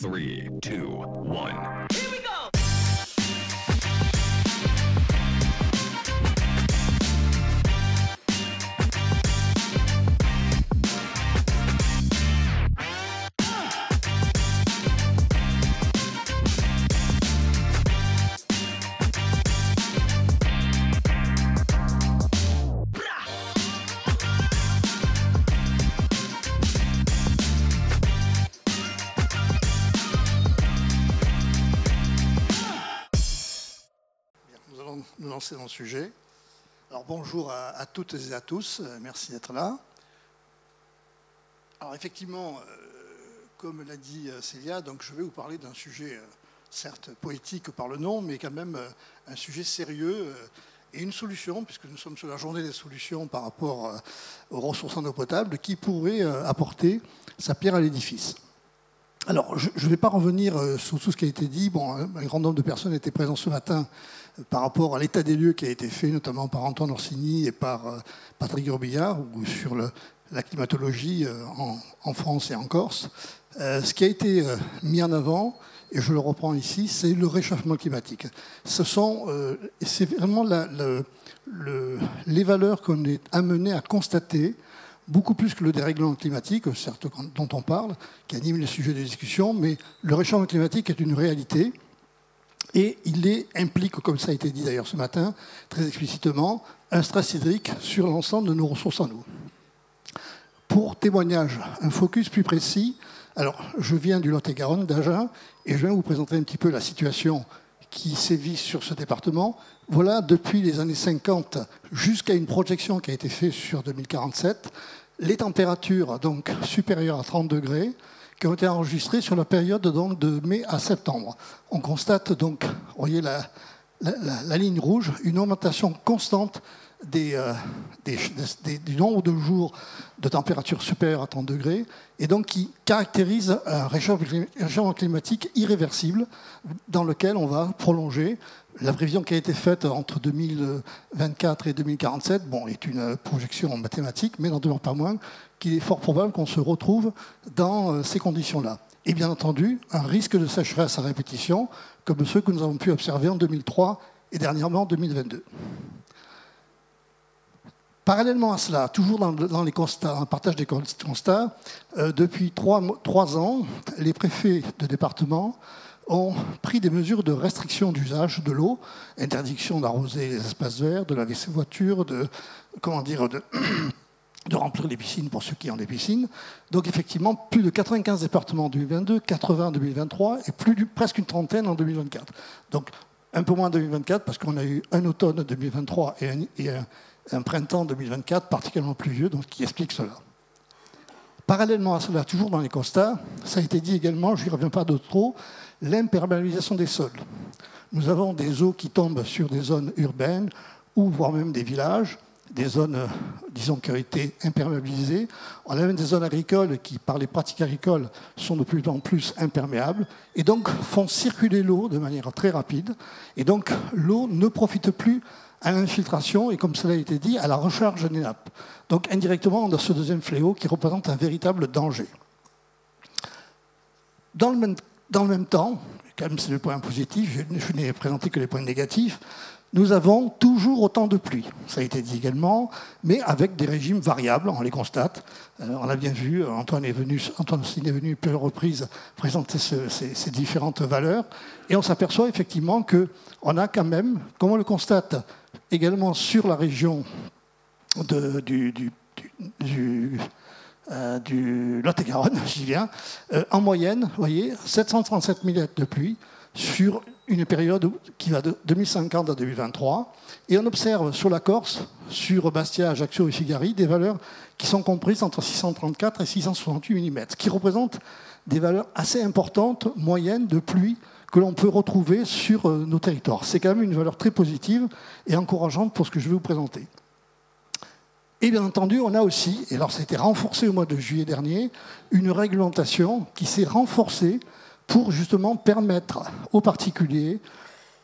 3, 2, 1. Here we go! Nous lancer dans le sujet. Alors bonjour à toutes et à tous, merci d'être là. Alors effectivement, comme l'a dit Célia, donc je vais vous parler d'un sujet certes poétique par le nom, mais quand même un sujet sérieux et une solution, puisque nous sommes sur la journée des solutions par rapport aux ressources en eau potable, qui pourrait apporter sa pierre à l'édifice. Alors, je ne vais pas revenir sur tout ce qui a été dit. Bon, un grand nombre de personnes étaient présentes ce matin par rapport à l'état des lieux qui a été fait, notamment par Antoine Orsini et par Patrick Grobillard, ou sur la climatologie en France et en Corse. Ce qui a été mis en avant, et je le reprends ici, c'est le réchauffement climatique. C'est vraiment les valeurs qu'on est amené à constater, beaucoup plus que le dérèglement climatique, certes dont on parle, qui anime les sujets de discussion, mais le réchauffement climatique est une réalité et il implique, comme ça a été dit d'ailleurs ce matin, très explicitement, un stress hydrique sur l'ensemble de nos ressources en eau. Pour témoignage, un focus plus précis, alors je viens du Lot-et-Garonne, d'Agen, et je viens vous présenter un petit peu la situation qui sévit sur ce département. Voilà, depuis les années 50 jusqu'à une projection qui a été faite sur 2047, les températures donc supérieures à 30 degrés qui ont été enregistrées sur la période donc, de mai à septembre. On constate donc, vous voyez la ligne rouge, une augmentation constante du nombre de jours de température supérieure à 30 degrés et donc qui caractérise un réchauffement climatique irréversible dans lequel on va prolonger. La prévision qui a été faite entre 2024 et 2047 est une projection mathématique, mais n'en demeure pas moins qu'il est fort probable qu'on se retrouve dans ces conditions-là. Et bien entendu, un risque de sécheresse à répétition, comme ceux que nous avons pu observer en 2003 et dernièrement en 2022. Parallèlement à cela, toujours dans les constats, un partage des constats, depuis 3 ans, les préfets de département ont pris des mesures de restriction d'usage de l'eau, interdiction d'arroser les espaces verts, de laver ses voitures, de remplir les piscines pour ceux qui ont des piscines. Donc effectivement, plus de 95 départements en 2022, 80 en 2023 et presque une trentaine en 2024. Donc un peu moins en 2024 parce qu'on a eu un automne 2023 et un printemps 2024 particulièrement pluvieux, donc qui explique cela. Parallèlement à cela, toujours dans les constats, ça a été dit également, je n'y reviens pas de trop, l'imperméabilisation des sols. Nous avons des eaux qui tombent sur des zones urbaines ou voire même des villages, des zones, disons, qui ont été imperméabilisées. On a même des zones agricoles qui, par les pratiques agricoles, sont de plus en plus imperméables et donc font circuler l'eau de manière très rapide. Et donc l'eau ne profite plus à l'infiltration et, comme cela a été dit, à la recharge des nappes. Donc indirectement, on a ce deuxième fléau qui représente un véritable danger. Dans le même temps, quand même c'est le point positif, je n'ai présenté que les points négatifs, nous avons toujours autant de pluie, ça a été dit également, mais avec des régimes variables, on les constate. On l'a bien vu, Antoine Orsini est venu plusieurs reprises présenter ces différentes valeurs, et on s'aperçoit effectivement qu'on a quand même, comme on le constate également sur la région du Lot-et-Garonne, j'y viens, en moyenne, vous voyez, 737 mm de pluie sur une période qui va de 2050 à 2023. Et on observe sur la Corse, sur Bastia, Ajaccio et Figari, des valeurs qui sont comprises entre 634 et 668 mm, ce qui représente des valeurs assez importantes, moyennes, de pluie que l'on peut retrouver sur nos territoires. C'est quand même une valeur très positive et encourageante pour ce que je vais vous présenter. Et bien entendu, on a aussi, et alors ça a été renforcé au mois de juillet dernier, une réglementation qui s'est renforcée pour justement permettre aux particuliers,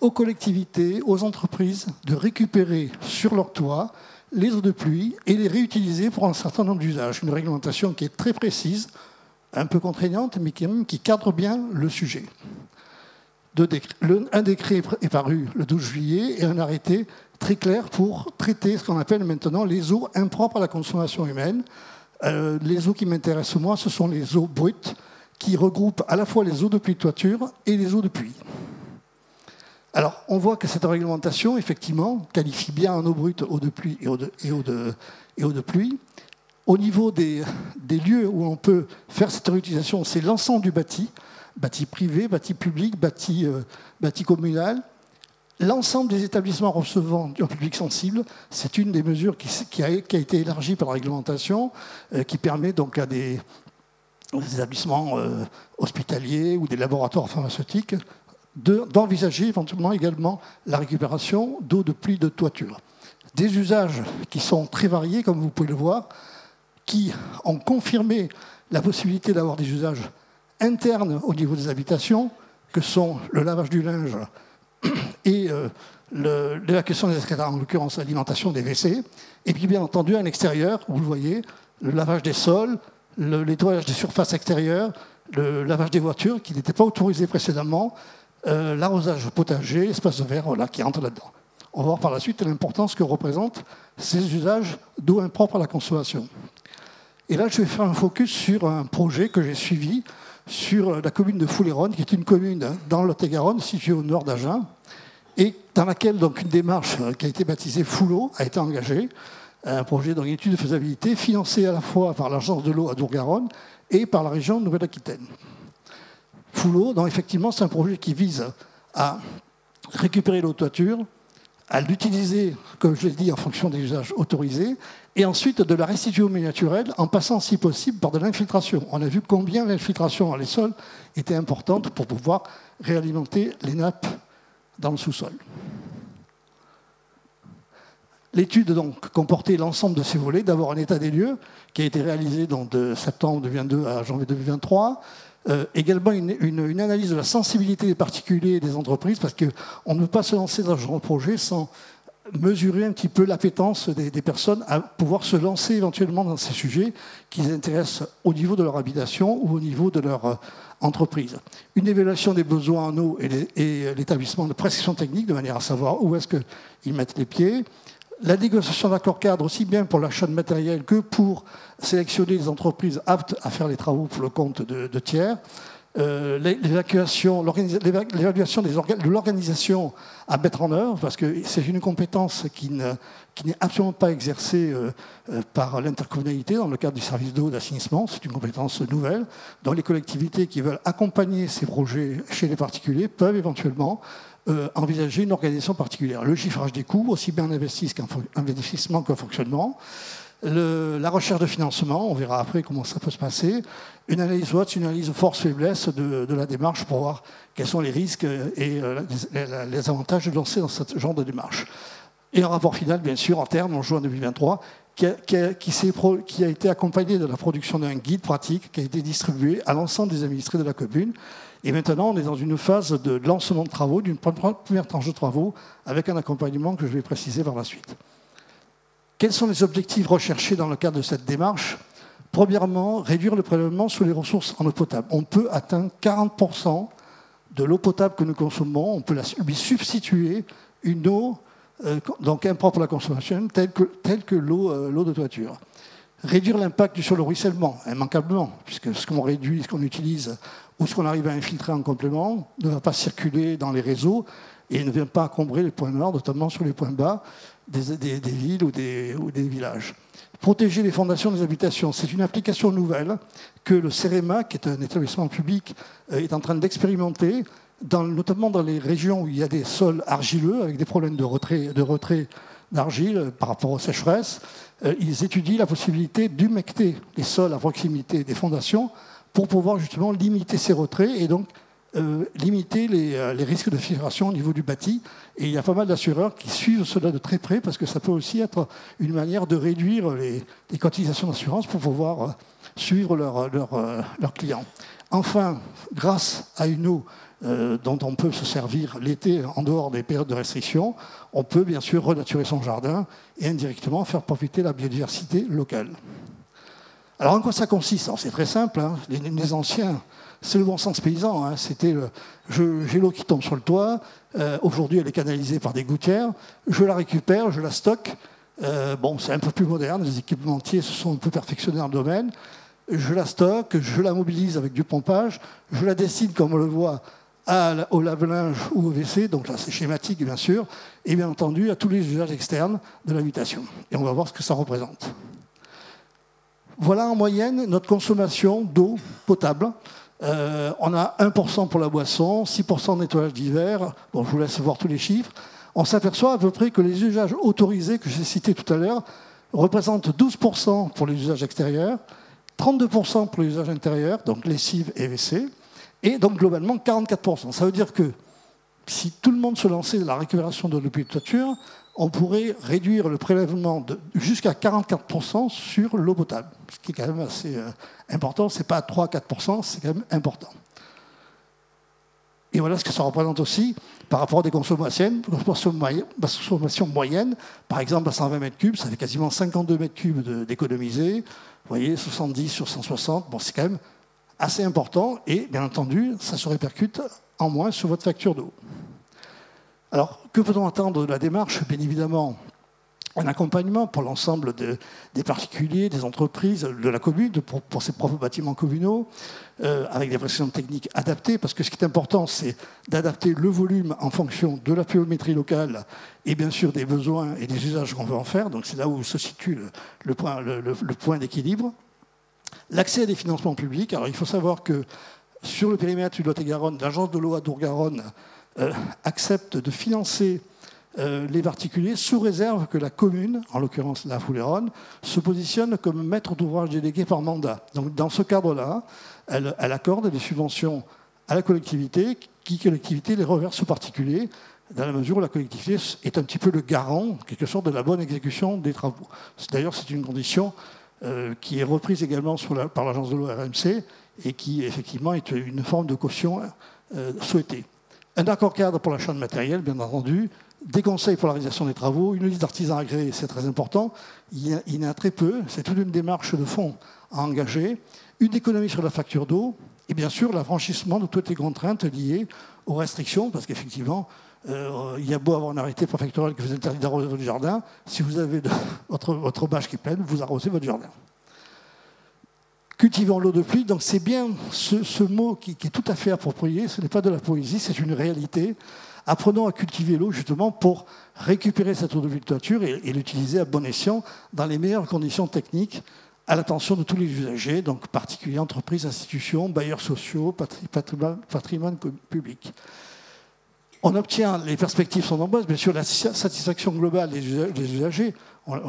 aux collectivités, aux entreprises de récupérer sur leur toit les eaux de pluie et les réutiliser pour un certain nombre d'usages. Une réglementation qui est très précise, un peu contraignantes, mais qui cadrent bien le sujet. Un décret est paru le 12 juillet et un arrêté très clair pour traiter ce qu'on appelle maintenant les eaux impropres à la consommation humaine. Les eaux qui m'intéressent moi, ce sont les eaux brutes, qui regroupent à la fois les eaux de pluie de toiture et les eaux de pluie. Alors, on voit que cette réglementation, effectivement, qualifie bien en eau brute eau de pluie et eau de pluie. Au niveau des lieux où on peut faire cette réutilisation, c'est l'ensemble du bâti privé, bâti public, bâti communal. L'ensemble des établissements recevant un public sensible, c'est une des mesures qui a été élargie par la réglementation, qui permet donc à des établissements hospitaliers ou des laboratoires pharmaceutiques d'envisager éventuellement également la récupération d'eau de pluie de toiture. Des usages qui sont très variés, comme vous pouvez le voir, qui ont confirmé la possibilité d'avoir des usages internes au niveau des habitations, que sont le lavage du linge et l'évacuation des escaliers, en l'occurrence l'alimentation des WC, et puis bien entendu à l'extérieur, vous le voyez, le lavage des sols, le nettoyage des surfaces extérieures, le lavage des voitures qui n'était pas autorisé précédemment, l'arrosage potager, espaces verts, voilà, qui entrent là-dedans. On va voir par la suite l'importance que représentent ces usages d'eau impropre à la consommation. Et là, je vais faire un focus sur un projet que j'ai suivi sur la commune de Foulayronnes, qui est une commune dans le Lot-et-Garonne, située au nord d'Agen, et dans laquelle donc, une démarche qui a été baptisée Foulot a été engagée, un projet d'étude de faisabilité financé à la fois par l'Agence de l'eau à Dour-Garonne et par la région de Nouvelle-Aquitaine. Foulot, donc effectivement, c'est un projet qui vise à récupérer l'eau de toiture, à l'utiliser, comme je l'ai dit, en fonction des usages autorisés, et ensuite de la restituer au milieu naturel en passant, si possible, par de l'infiltration. On a vu combien l'infiltration dans les sols était importante pour pouvoir réalimenter les nappes dans le sous-sol. L'étude donc comportait l'ensemble de ces volets, d'abord un état des lieux qui a été réalisé donc, de septembre 2022 à janvier 2023, également une analyse de la sensibilité des particuliers et des entreprises, parce qu'on ne peut pas se lancer dans ce genre de projet sans mesurer un petit peu l'appétence des personnes à pouvoir se lancer éventuellement dans ces sujets qui les intéressent au niveau de leur habitation ou au niveau de leur entreprise. Une évaluation des besoins en eau et l'établissement de prescriptions techniques de manière à savoir où est-ce qu'ils mettent les pieds. La négociation d'accords cadres aussi bien pour l'achat de matériel que pour sélectionner les entreprises aptes à faire les travaux pour le compte de tiers. L'évaluation de l'organisation à mettre en œuvre, parce que c'est une compétence qui n'est absolument pas exercée par l'intercommunalité dans le cadre du service d'eau d'assainissement. C'est une compétence nouvelle. Donc les collectivités qui veulent accompagner ces projets chez les particuliers peuvent éventuellement envisager une organisation particulière. Le chiffrage des coûts, aussi bien en investissement qu'en fonctionnement. La recherche de financement, on verra après comment ça peut se passer. Une analyse SWOT, une analyse force-faiblesse de la démarche pour voir quels sont les risques et les avantages de lancer dans ce genre de démarche. Et un rapport final, bien sûr, en termes, en juin 2023, qui a été accompagné de la production d'un guide pratique qui a été distribué à l'ensemble des administrés de la commune. Et maintenant, on est dans une phase de lancement de travaux, d'une première tranche de travaux, avec un accompagnement que je vais préciser par la suite. Quels sont les objectifs recherchés dans le cadre de cette démarche? Premièrement, réduire le prélèvement sur les ressources en eau potable. On peut atteindre 40% de l'eau potable que nous consommons, on peut lui substituer une eau donc impropre à la consommation, telle que l'eau de toiture. Réduire l'impact sur le ruissellement, immanquablement, puisque ce qu'on réduit, ce qu'on utilise ou ce qu'on arrive à infiltrer en complément ne va pas circuler dans les réseaux et ne vient pas encombrer les points noirs, notamment sur les points bas des villes ou des villages. Protéger les fondations des habitations, c'est une application nouvelle que le CEREMA, qui est un établissement public, est en train d'expérimenter, notamment dans les régions où il y a des sols argileux, avec des problèmes de retrait d'argile par rapport aux sécheresses. Ils étudient la possibilité d'humecter les sols à proximité des fondations pour pouvoir justement limiter ces retraits et donc limiter les risques de filtration au niveau du bâti. Et il y a pas mal d'assureurs qui suivent cela de très près parce que ça peut aussi être une manière de réduire les cotisations d'assurance pour pouvoir suivre leurs clients. Enfin, grâce à une eau dont on peut se servir l'été en dehors des périodes de restriction, on peut bien sûr renaturer son jardin et indirectement faire profiter la biodiversité locale. Alors en quoi ça consiste? C'est très simple, hein. Les anciens, c'est le bon sens paysan, hein. C'était j'ai l'eau qui tombe sur le toit, aujourd'hui elle est canalisée par des gouttières, je la récupère, je la stocke. Bon, c'est un peu plus moderne, les équipementiers se sont un peu perfectionnés dans le domaine. Je la stocke, je la mobilise avec du pompage, je la destine, comme on le voit, au lave-linge ou au WC, donc là c'est schématique bien sûr, et bien entendu à tous les usages externes de l'habitation. Et on va voir ce que ça représente. Voilà en moyenne notre consommation d'eau potable. On a 1% pour la boisson, 6% de nettoyage d'hiver. Bon, je vous laisse voir tous les chiffres. On s'aperçoit à peu près que les usages autorisés que j'ai cités tout à l'heure représentent 12% pour les usages extérieurs, 32% pour les usages intérieurs, donc lessive et WC, et donc globalement 44%. Ça veut dire que si tout le monde se lançait dans la récupération de l'eau depuis de toiture, on pourrait réduire le prélèvement jusqu'à 44% sur l'eau potable, ce qui est quand même assez important. Ce n'est pas 3-4%, c'est quand même important. Et voilà ce que ça représente aussi par rapport à des consommations moyennes. Par exemple, à 120 mètres cubes, ça fait quasiment 52 mètres cubes d'économiser. Vous voyez, 70 sur 160, bon, c'est quand même assez important. Et bien entendu, ça se répercute en moins sur votre facture d'eau. Alors, que peut-on attendre de la démarche? Bien évidemment, un accompagnement pour l'ensemble des particuliers, des entreprises, de la commune, pour ses propres bâtiments communaux, avec des prescriptions techniques adaptées, parce que ce qui est important, c'est d'adapter le volume en fonction de la pluviométrie locale et bien sûr des besoins et des usages qu'on veut en faire. Donc c'est là où se situe le point d'équilibre. L'accès à des financements publics. Alors il faut savoir que sur le périmètre du Lot-et-Garonne, l'agence de l'eau à Dour-Garonne accepte de financer les particuliers sous réserve que la commune, en l'occurrence la Foulayronne, se positionne comme maître d'ouvrage délégué par mandat. Donc dans ce cadre-là, elle accorde des subventions à la collectivité, qui collectivité les reverse aux particuliers, dans la mesure où la collectivité est un petit peu le garant, en quelque sorte, de la bonne exécution des travaux. D'ailleurs, c'est une condition qui est reprise également par l'agence de l'eau RMC et qui, effectivement, est une forme de caution souhaitée. Un accord cadre pour l'achat de matériel, bien entendu, des conseils pour la réalisation des travaux, une liste d'artisans agréés, c'est très important. Il y en a très peu, c'est toute une démarche de fond à engager, une économie sur la facture d'eau, et bien sûr l'affranchissement de toutes les contraintes liées aux restrictions, parce qu'effectivement, il y a beau avoir un arrêté préfectoral qui vous interdit d'arroser votre jardin, si vous avez votre bâche qui est pleine, vous arrosez votre jardin. Cultivant l'eau de pluie, donc c'est bien ce mot qui est tout à fait approprié, ce n'est pas de la poésie, c'est une réalité. Apprenons à cultiver l'eau justement pour récupérer cette eau de pluie de toiture et l'utiliser à bon escient dans les meilleures conditions techniques à l'attention de tous les usagers, donc particuliers, entreprises, institutions, bailleurs sociaux, patrimoine public. On obtient, les perspectives sont nombreuses, bien sûr, la satisfaction globale des usagers,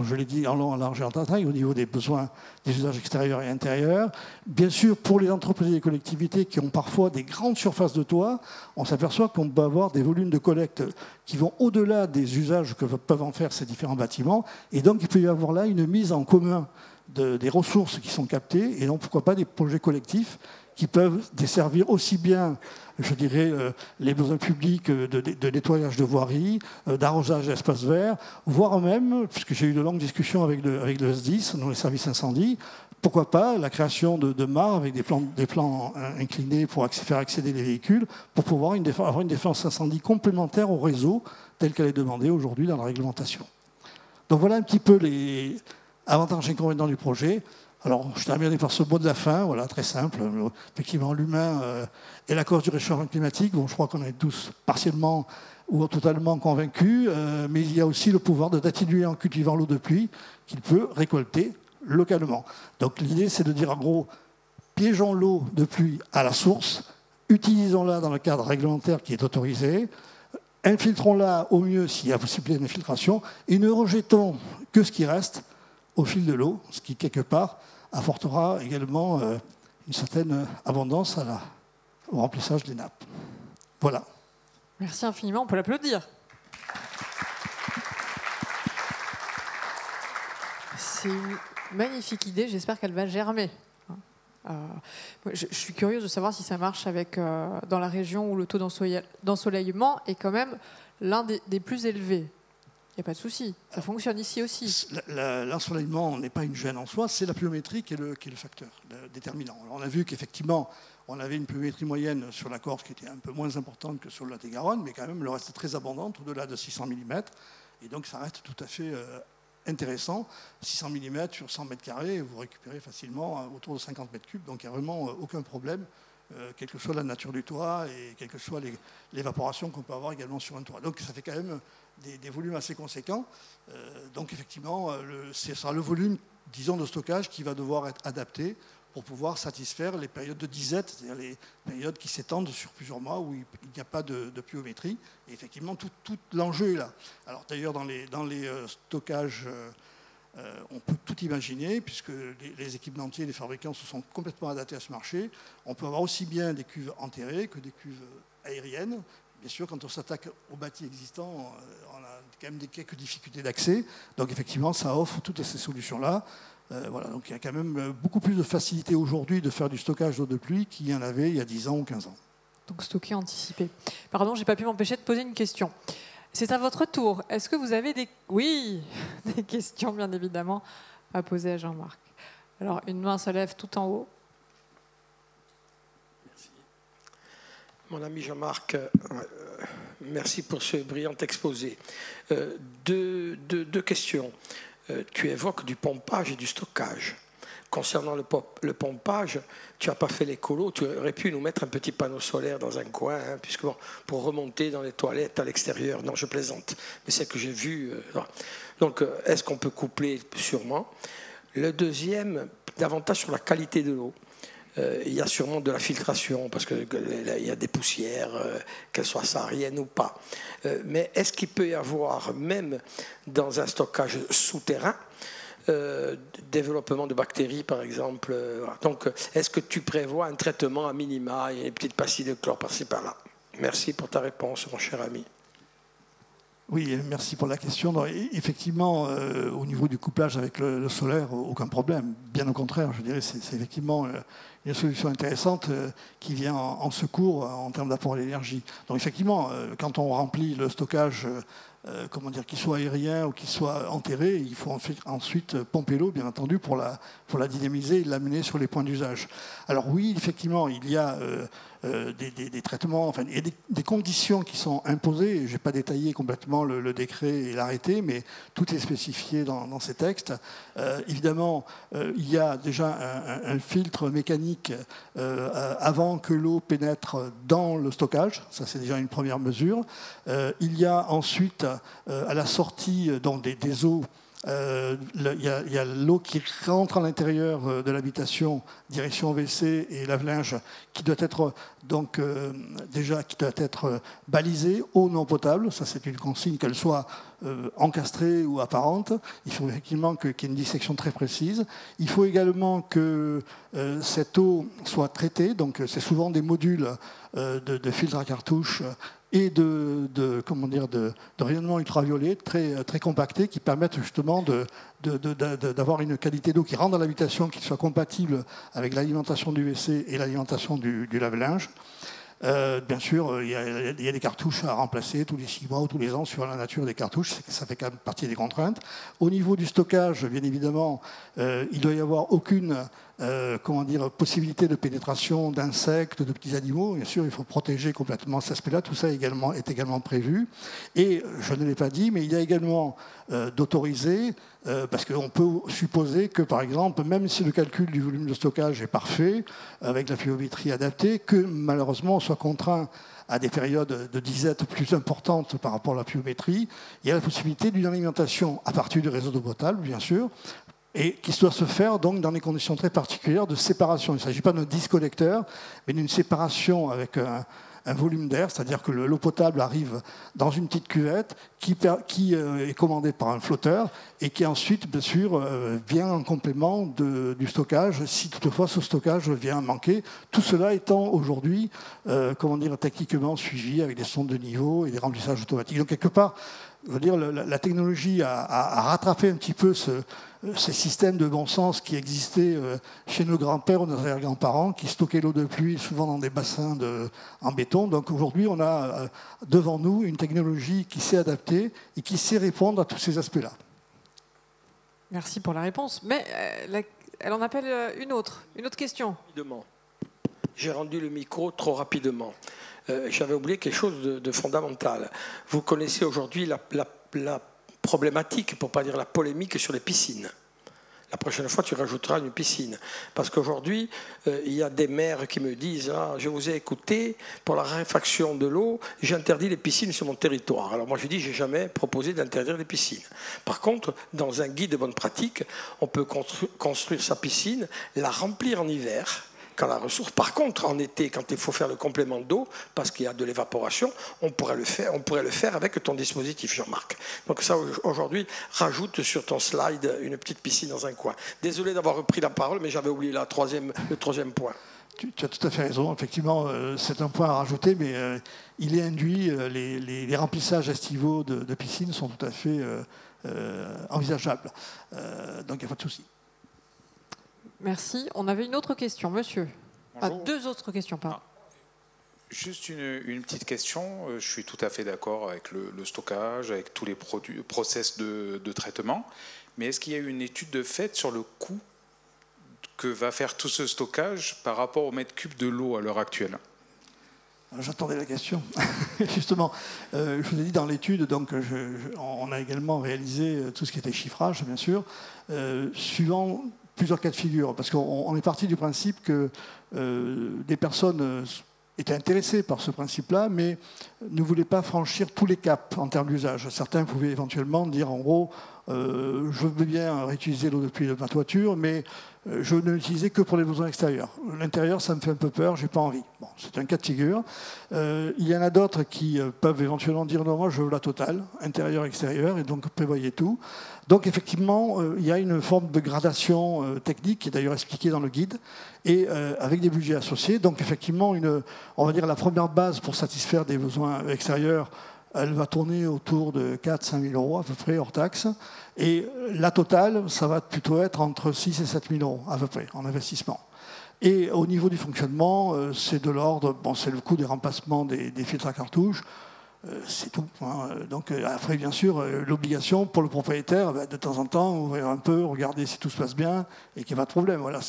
je l'ai dit en long, en large et en détail, au niveau des besoins des usages extérieurs et intérieurs. Bien sûr, pour les entreprises et les collectivités qui ont parfois des grandes surfaces de toit, on s'aperçoit qu'on peut avoir des volumes de collecte qui vont au-delà des usages que peuvent en faire ces différents bâtiments. Et donc, il peut y avoir là une mise en commun des ressources qui sont captées, et donc, pourquoi pas, des projets collectifs qui peuvent desservir aussi bien, je dirais, les besoins publics de nettoyage de voiries, d'arrosage d'espaces verts, voire même, puisque j'ai eu de longues discussions avec le SDIS, dans les services incendie, pourquoi pas la création de mares avec des plans inclinés pour faire accéder les véhicules, pour pouvoir avoir une défense incendie complémentaire au réseau, telle qu'elle est demandée aujourd'hui dans la réglementation. Donc voilà un petit peu les avantages et inconvénients du projet. Alors, je terminerai par ce mot de la fin, voilà, très simple. Effectivement, l'humain est la cause du réchauffement climatique. Bon, je crois qu'on est tous partiellement ou totalement convaincus, mais il y a aussi le pouvoir d'atténuer en cultivant l'eau de pluie qu'il peut récolter localement. Donc l'idée, c'est de dire en gros, piégeons l'eau de pluie à la source, utilisons-la dans le cadre réglementaire qui est autorisé, infiltrons-la au mieux s'il y a possibilité d'infiltration, et ne rejetons que ce qui reste au fil de l'eau, ce qui, quelque part, apportera également une certaine abondance au remplissage des nappes. Voilà. Merci infiniment, on peut l'applaudir. C'est une magnifique idée, j'espère qu'elle va germer. Je suis curieuse de savoir si ça marche dans la région où le taux d'ensoleillement est quand même l'un des plus élevés. n'y a pas de souci. Ça fonctionne ici aussi. L'ensoleillement n'est pas une gêne en soi, c'est la pluviométrie qui est le facteur déterminant. Alors, on a vu qu'effectivement, on avait une pluviométrie moyenne sur la Corse qui était un peu moins importante que sur le Lot-et-Garonne, mais quand même, elle restait très abondante, au-delà de 600 mm. Et donc, ça reste tout à fait intéressant. 600 mm sur 100 mètres carrés, vous récupérez facilement autour de 50 mètres cubes. Donc, il n'y a vraiment aucun problème, quelle que soit la nature du toit et quelle que soit l'évaporation qu'on peut avoir également sur un toit. Donc, ça fait quand même des volumes assez conséquents. Donc, effectivement, ce sera le volume, disons, de stockage qui va devoir être adapté pour pouvoir satisfaire les périodes de disette, c'est-à-dire les périodes qui s'étendent sur plusieurs mois où il n'y a pas de pluviométrie. Et effectivement, tout l'enjeu est là. Alors d'ailleurs, dans les stockages, on peut tout imaginer, puisque les équipementiers, les fabricants se sont complètement adaptés à ce marché. On peut avoir aussi bien des cuves enterrées que des cuves aériennes. Bien sûr, quand on s'attaque aux bâtis existants, on a quand même quelques difficultés d'accès. Donc effectivement, ça offre toutes ces solutions-là. Voilà, donc il y a quand même beaucoup plus de facilité aujourd'hui de faire du stockage d'eau de pluie qu'il y en avait il y a 10 ans ou 15 ans. Donc stocker, anticiper. Pardon, je n'ai pas pu m'empêcher de poser une question. C'est à votre tour. Est-ce que vous avez des questions, bien évidemment, à poser à Jean-Marc? Alors, une main se lève tout en haut. Merci. Mon ami Jean-Marc, merci pour ce brillant exposé. Deux questions. Tu évoques du pompage et du stockage. Concernant le pompage, tu n'as pas fait l'écolo, tu aurais pu nous mettre un petit panneau solaire dans un coin, hein, puisque bon, pour remonter dans les toilettes à l'extérieur. Non, je plaisante, mais c'est que j'ai vu. Donc, est-ce qu'on peut coupler? Sûrement. Le deuxième, davantage sur la qualité de l'eau. Il y a sûrement de la filtration, parce qu'il y a des poussières, qu'elles soient sahariennes ou pas. Mais est-ce qu'il peut y avoir, même dans un stockage souterrain, développement de bactéries, par exemple? Donc, est-ce que tu prévois un traitement à minima et une petite pastille de chlore par-ci par-là? Merci pour ta réponse, mon cher ami. Oui, merci pour la question. Donc, effectivement, au niveau du couplage avec le solaire, aucun problème. Bien au contraire, je dirais, c'est effectivement une solution intéressante qui vient en secours en termes d'apport d'énergie. Donc effectivement, quand on remplit le stockage, qu'il soit aérien ou qu'il soit enterré, il faut ensuite pomper l'eau, bien entendu, pour la dynamiser et l'amener sur les points d'usage. Alors oui, effectivement, il y a des traitements, enfin, il y a des conditions qui sont imposées. Je n'ai pas détaillé complètement le décret et l'arrêté, mais tout est spécifié dans ces textes. Évidemment, il y a déjà un filtre mécanique avant que l'eau pénètre dans le stockage. Ça, c'est déjà une première mesure. Il y a ensuite, à la sortie des eaux, il y a l'eau qui rentre à l'intérieur de l'habitation, direction WC et lave-linge, qui doit être balisée, eau non potable. Ça, c'est une consigne, qu'elle soit encastrée ou apparente. Il faut effectivement qu'il y ait une dissection très précise. Il faut également que cette eau soit traitée. Donc, c'est souvent des modules de filtres à cartouches et de rayonnement ultraviolet très compactés qui permettent justement d'avoir une qualité d'eau qui rentre dans l'habitation, qui soit compatible avec l'alimentation du WC et l'alimentation du lave-linge. Bien sûr, il y a des cartouches à remplacer tous les 6 mois ou tous les ans sur la nature des cartouches. Ça fait quand même partie des contraintes. Au niveau du stockage, bien évidemment, il ne doit y avoir aucune possibilité de pénétration d'insectes, de petits animaux. Bien sûr, il faut protéger complètement cet aspect-là. Tout ça est également prévu. Et je ne l'ai pas dit, mais il y a également d'autoriser, parce qu'on peut supposer que, par exemple, même si le calcul du volume de stockage est parfait, avec la pluviométrie adaptée, que malheureusement on soit contraint à des périodes de disette plus importantes par rapport à la pluviométrie, il y a la possibilité d'une alimentation à partir du réseau d'eau potable, bien sûr, et qui doit se faire donc dans des conditions très particulières de séparation. Il ne s'agit pas d'un disconnecteur, mais d'une séparation avec un volume d'air, c'est-à-dire que l'eau potable arrive dans une petite cuvette qui est commandée par un flotteur et qui ensuite, bien sûr, vient en complément du stockage, si toutefois ce stockage vient manquer. Tout cela étant aujourd'hui, techniquement suivi avec des sondes de niveau et des remplissages automatiques. Donc quelque part, je veux dire, la technologie a rattrapé un petit peu ces systèmes de bon sens qui existaient chez nos grands-pères ou nos arrière-grands-parents, qui stockaient l'eau de pluie souvent dans des bassins en béton. Donc aujourd'hui, on a devant nous une technologie qui s'est adaptée et qui sait répondre à tous ces aspects-là. Merci pour la réponse. Mais elle en appelle une autre question. J'ai rendu le micro trop rapidement. J'avais oublié quelque chose de fondamental. Vous connaissez aujourd'hui la problématique, pour ne pas dire la polémique, sur les piscines. La prochaine fois, tu rajouteras une piscine. Parce qu'aujourd'hui, il y a des maires qui me disent « je vous ai écouté, pour la raréfaction de l'eau, j'interdis les piscines sur mon territoire ». Alors moi, je dis « j'ai jamais proposé d'interdire les piscines ». Par contre, dans un guide de bonne pratique, on peut construire sa piscine, la remplir en hiver, quand la ressource. Par contre, en été, quand il faut faire le complément d'eau, parce qu'il y a de l'évaporation, on pourrait le faire avec ton dispositif, Jean-Marc. Donc ça, aujourd'hui, rajoute sur ton slide une petite piscine dans un coin. Désolé d'avoir repris la parole, mais j'avais oublié le troisième point. Tu as tout à fait raison. Effectivement, c'est un point à rajouter, mais il est induit. Les remplissages estivaux de piscines sont tout à fait envisageables. Donc, il n'y a pas de souci. Merci. On avait une autre question, monsieur. Deux autres questions, pardon. Juste une petite question. Je suis tout à fait d'accord avec le stockage, avec tous les process de traitement. Mais est-ce qu'il y a eu une étude de fait sur le coût que va faire tout ce stockage par rapport au mètre cube de l'eau à l'heure actuelle? J'attendais la question. Justement, je vous ai dit dans l'étude, donc on a également réalisé tout ce qui était chiffrage, bien sûr, suivant plusieurs cas de figure, parce qu'on est parti du principe que des personnes étaient intéressées par ce principe-là, mais ne voulaient pas franchir tous les caps en termes d'usage. Certains pouvaient éventuellement dire, en gros, je veux bien réutiliser l'eau de pluie de ma toiture, mais je ne l'utilisais que pour les besoins extérieurs. L'intérieur, ça me fait un peu peur, j'ai pas envie. Bon, c'est un cas de figure. Il y en a d'autres qui peuvent éventuellement dire, non, moi je veux la totale, intérieur, extérieur, et donc prévoyez tout. Donc effectivement, il y a une forme de gradation technique qui est d'ailleurs expliquée dans le guide, et avec des budgets associés. Donc effectivement, on va dire la première base pour satisfaire des besoins extérieurs, elle va tourner autour de 4 000 à 5 000 euros à peu près hors taxe. Et la totale, ça va plutôt être entre 6 000 et 7 000 euros à peu près en investissement. Et au niveau du fonctionnement, c'est de l'ordre, c'est le coût des remplacements des filtres à cartouches. C'est tout. Hein. Donc après, bien sûr, l'obligation pour le propriétaire, de temps en temps, ouvrir un peu, regarder si tout se passe bien et qu'il n'y a pas de problème. Voilà,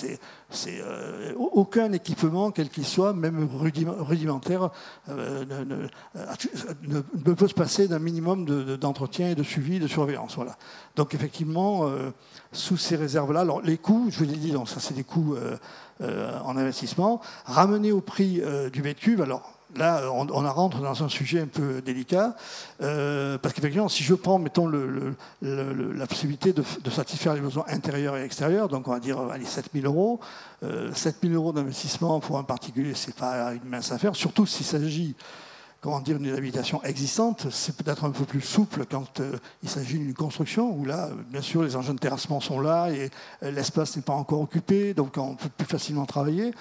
aucun équipement, quel qu'il soit, même rudimentaire, ne peut se passer d'un minimum d'entretien et de suivi, de surveillance. Voilà. Donc effectivement, sous ces réserves-là, alors les coûts, je vous ai dit, donc ça c'est des coûts en investissement, ramenés au prix du mètre cube. Alors là, on rentre dans un sujet un peu délicat, parce qu'effectivement, si je prends, mettons, la possibilité de satisfaire les besoins intérieurs et extérieurs, donc on va dire, allez, 7 000 euros, 7 000 euros d'investissement pour un particulier, c'est pas une mince affaire, surtout s'il s'agit, comment dire, d'une habitation existante, c'est peut-être un peu plus souple quand il s'agit d'une construction, où là, bien sûr, les engins de terrassement sont là et l'espace n'est pas encore occupé, donc on peut plus facilement travailler.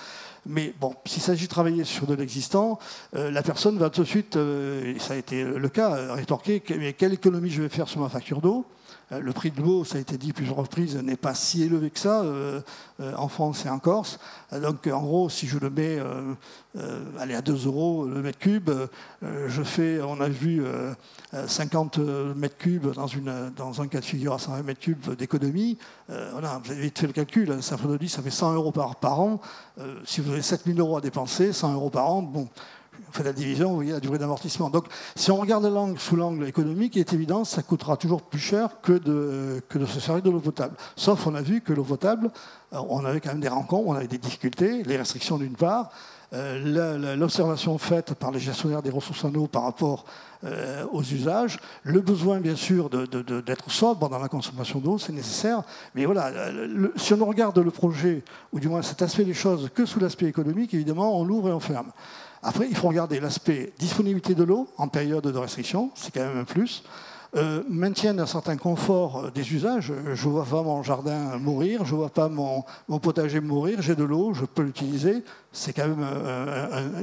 Mais bon, s'il s'agit de travailler sur de l'existant, la personne va tout de suite, et ça a été le cas, rétorquer mais quelle économie je vais faire sur ma facture d'eau. Le prix de l'eau, ça a été dit plusieurs reprises, n'est pas si élevé que ça en France et en Corse. Donc en gros, si je le mets à 2 euros le mètre cube, je fais, on a vu 50 mètres cubes dans un cas de figure à 120 mètres cubes d'économie. Voilà, vous avez vite fait le calcul, ça fait 100 euros par an. Si vous avez 7 000 euros à dépenser, 100 euros par an, bon, vous faites la division, vous voyez la durée d'amortissement. Donc, si on regarde sous l'angle économique, il est évident que ça coûtera toujours plus cher que de se servir de l'eau potable. Sauf qu'on a vu que l'eau potable, on avait quand même des rencontres, on avait des difficultés, les restrictions d'une part, l'observation faite par les gestionnaires des ressources en eau par rapport aux usages, le besoin bien sûr d'être sobre dans la consommation d'eau, c'est nécessaire, mais voilà, si on regarde le projet, ou du moins cet aspect des choses que sous l'aspect économique, évidemment, on l'ouvre et on ferme. Après, il faut regarder l'aspect disponibilité de l'eau en période de restriction, c'est quand même un plus. Maintien d'un certain confort des usages. Je ne vois pas mon jardin mourir, je ne vois pas mon potager mourir, j'ai de l'eau, je peux l'utiliser. C'est quand même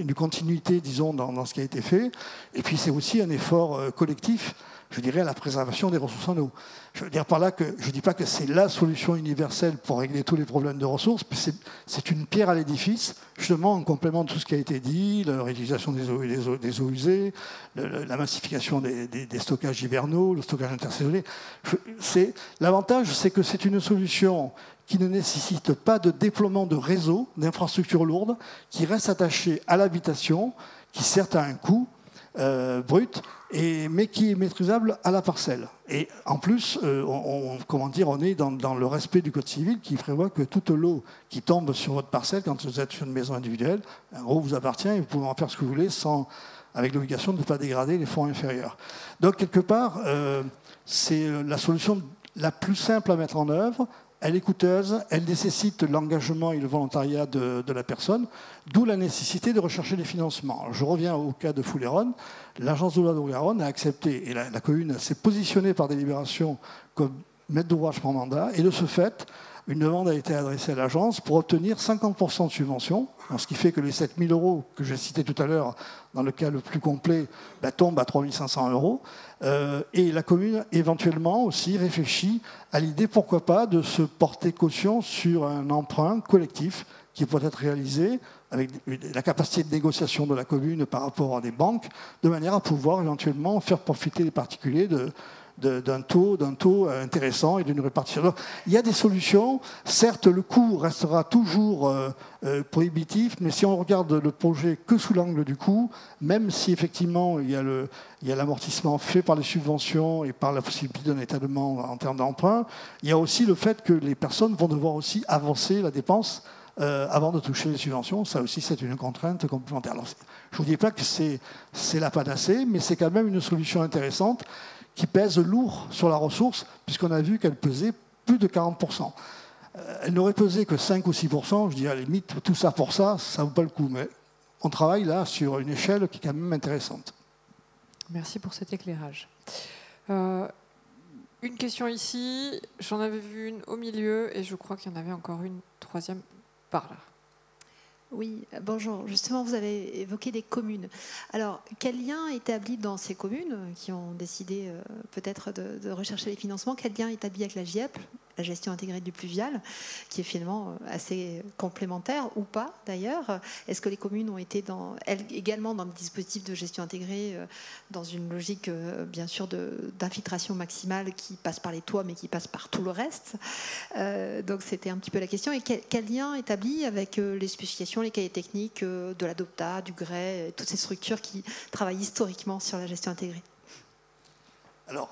une continuité, disons, dans ce qui a été fait. Et puis c'est aussi un effort collectif. je dirais, à la préservation des ressources en eau. Je veux dire par là que je ne dis pas que c'est la solution universelle pour régler tous les problèmes de ressources, mais c'est une pierre à l'édifice, justement en complément de tout ce qui a été dit, la réutilisation des eaux usées, la massification des stockages hivernaux, le stockage intersaisonnier. L'avantage, c'est que c'est une solution qui ne nécessite pas de déploiement de réseaux, d'infrastructures lourdes, qui reste attachée à l'habitation, qui certes a un coût brut, mais qui est maîtrisable à la parcelle. Et en plus, on est dans le respect du Code civil qui prévoit que toute l'eau qui tombe sur votre parcelle, quand vous êtes sur une maison individuelle, en gros, vous appartient et vous pouvez en faire ce que vous voulez avec l'obligation de ne pas dégrader les fonds inférieurs. Donc, quelque part, c'est la solution la plus simple à mettre en œuvre. Elle est coûteuse, elle nécessite l'engagement et le volontariat de la personne, d'où la nécessité de rechercher des financements. Alors, je reviens au cas de Foulayronnes. L'agence de l'eau de Garonne a accepté, et la commune s'est positionnée par délibération comme maître d'ouvrage par mandat, et de ce fait, une demande a été adressée à l'agence pour obtenir 50% de subvention, ce qui fait que les 7 000 € que j'ai cités tout à l'heure, dans le cas le plus complet, tombent à 3 500 €. Et la commune, éventuellement, aussi réfléchit à l'idée, pourquoi pas, de se porter caution sur un emprunt collectif qui peut être réalisé avec la capacité de négociation de la commune par rapport à des banques, de manière à pouvoir éventuellement faire profiter les particuliers d'un taux intéressant et d'une répartition. Alors, il y a des solutions. Certes, le coût restera toujours prohibitif, mais si on regarde le projet que sous l'angle du coût, même si effectivement il y a l'amortissement fait par les subventions et par la possibilité d'un étalement en termes d'emprunt, il y a aussi le fait que les personnes vont devoir aussi avancer la dépense avant de toucher les subventions. Ça aussi, c'est une contrainte complémentaire. Alors, je ne vous dis pas que c'est la panacée, mais c'est quand même une solution intéressante qui pèse lourd sur la ressource, puisqu'on a vu qu'elle pesait plus de 40%. Elle n'aurait pesé que 5 ou 6%, je dirais à la limite, tout ça pour ça, ça ne vaut pas le coup. Mais on travaille là sur une échelle qui est quand même intéressante. Merci pour cet éclairage. Une question ici, j'en avais vu une au milieu, et je crois qu'il y en avait encore une troisième par là. Oui, bonjour. Justement, vous avez évoqué des communes. Alors, quel lien établi dans ces communes qui ont décidé peut-être de rechercher les financements, quel lien établi avec la GIEP, la gestion intégrée du pluvial, qui est finalement assez complémentaire ou pas d'ailleurs? Est-ce que les communes ont été elles également dans le dispositif de gestion intégrée, dans une logique bien sûr d'infiltration maximale qui passe par les toits mais qui passe par tout le reste? Donc c'était un petit peu la question. Et quel lien établi avec les spécifications, les cahiers techniques de l'ADOPTA, du GREI, toutes ces structures qui travaillent historiquement sur la gestion intégrée? Alors,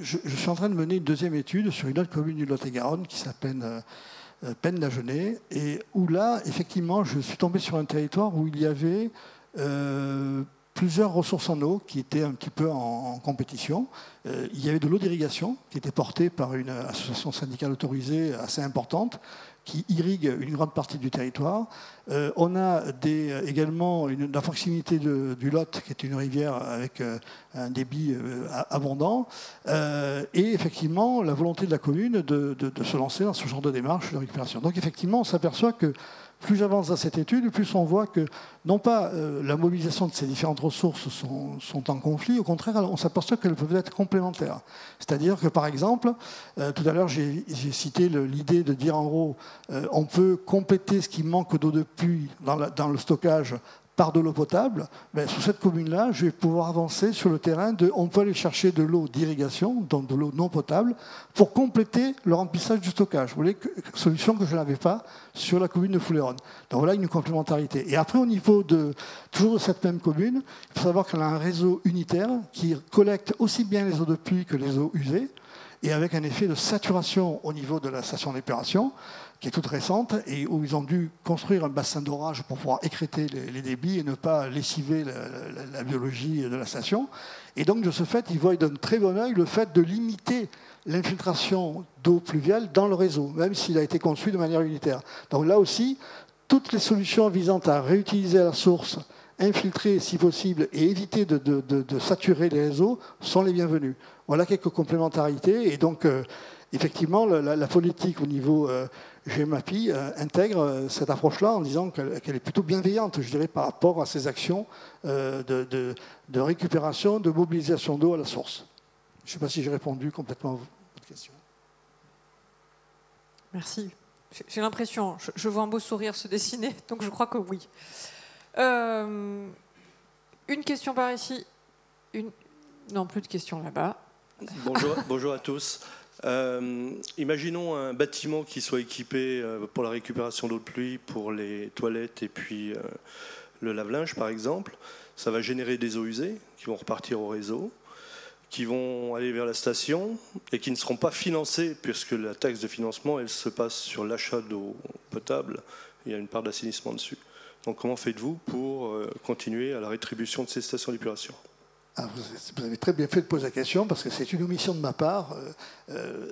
je suis en train de mener une deuxième étude sur une autre commune du Lot-et-Garonne qui s'appelle Pennes-la-Genêt, et où là, effectivement, je suis tombé sur un territoire où il y avait plusieurs ressources en eau qui étaient un petit peu en compétition. Il y avait de l'eau d'irrigation qui était portée par une association syndicale autorisée assez importante qui irrigue une grande partie du territoire. On a également la proximité du Lot, qui est une rivière avec un débit abondant, et effectivement la volonté de la commune de se lancer dans ce genre de démarche de récupération. Donc effectivement, on s'aperçoit que plus j'avance dans cette étude, plus on voit que, non pas la mobilisation de ces différentes ressources sont en conflit, au contraire, on s'aperçoit qu'elles peuvent être complémentaires. C'est-à-dire que, par exemple, tout à l'heure, j'ai cité l'idée de dire, en gros, on peut compléter ce qui manque d'eau de pluie dans le stockage par de l'eau potable. Mais sur cette commune-là, je vais pouvoir avancer sur le terrain on peut aller chercher de l'eau d'irrigation, donc de l'eau non potable, pour compléter le remplissage du stockage. Vous voyez, solution que je n'avais pas sur la commune de Foulayronnes. Donc voilà une complémentarité. Et après, au niveau toujours de cette même commune, il faut savoir qu'elle a un réseau unitaire qui collecte aussi bien les eaux de pluie que les eaux usées, et avec un effet de saturation au niveau de la station d'épuration, qui est toute récente, et où ils ont dû construire un bassin d'orage pour pouvoir écrêter les débits et ne pas lessiver la biologie de la station. Et donc, de ce fait, ils voient d'un très bon œil le fait de limiter l'infiltration d'eau pluviale dans le réseau, même s'il a été conçu de manière unitaire. Donc là aussi, toutes les solutions visant à réutiliser la source, infiltrer si possible et éviter de saturer les réseaux sont les bienvenues. Voilà quelques complémentarités. Et donc, effectivement, la politique au niveau GEMAPI intègre cette approche-là en disant qu'elle est plutôt bienveillante, je dirais, par rapport à ces actions de récupération, de mobilisation d'eau à la source. Je ne sais pas si j'ai répondu complètement à votre question. Merci. J'ai l'impression, je vois un beau sourire se dessiner, donc je crois que oui. Une question par ici. Non, plus de questions là-bas. Bonjour à tous. Imaginons un bâtiment qui soit équipé pour la récupération d'eau de pluie, pour les toilettes et puis le lave-linge par exemple. Ça va générer des eaux usées qui vont repartir au réseau, qui vont aller vers la station et qui ne seront pas financées puisque la taxe de financement elle se passe sur l'achat d'eau potable. Il y a une part d'assainissement dessus. Donc comment faites-vous pour continuer à la rétribution de ces stations d'épuration ? Vous avez très bien fait de poser la question parce que c'est une omission de ma part.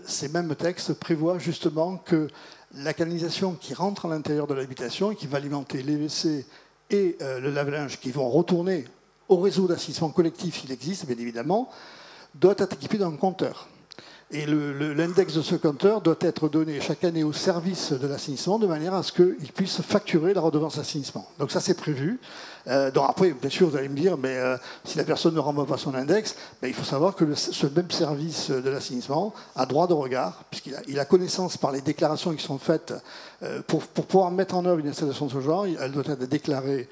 Ces mêmes textes prévoient justement que la canalisation qui rentre à l'intérieur de l'habitation et qui va alimenter les WC et le lave-linge qui vont retourner au réseau d'assainissement collectif, s'il existe bien évidemment, doit être équipé d'un compteur. Et l'index de ce compteur doit être donné chaque année au service de l'assainissement de manière à ce qu'il puisse facturer la redevance d'assainissement. Donc ça, c'est prévu. Donc après, bien sûr, vous allez me dire, mais si la personne ne renvoie pas son index, il faut savoir que ce même service de l'assainissement a droit de regard, puisqu'il a connaissance par les déclarations qui sont faites pour pouvoir mettre en œuvre une installation de ce genre. Elle doit être déclarée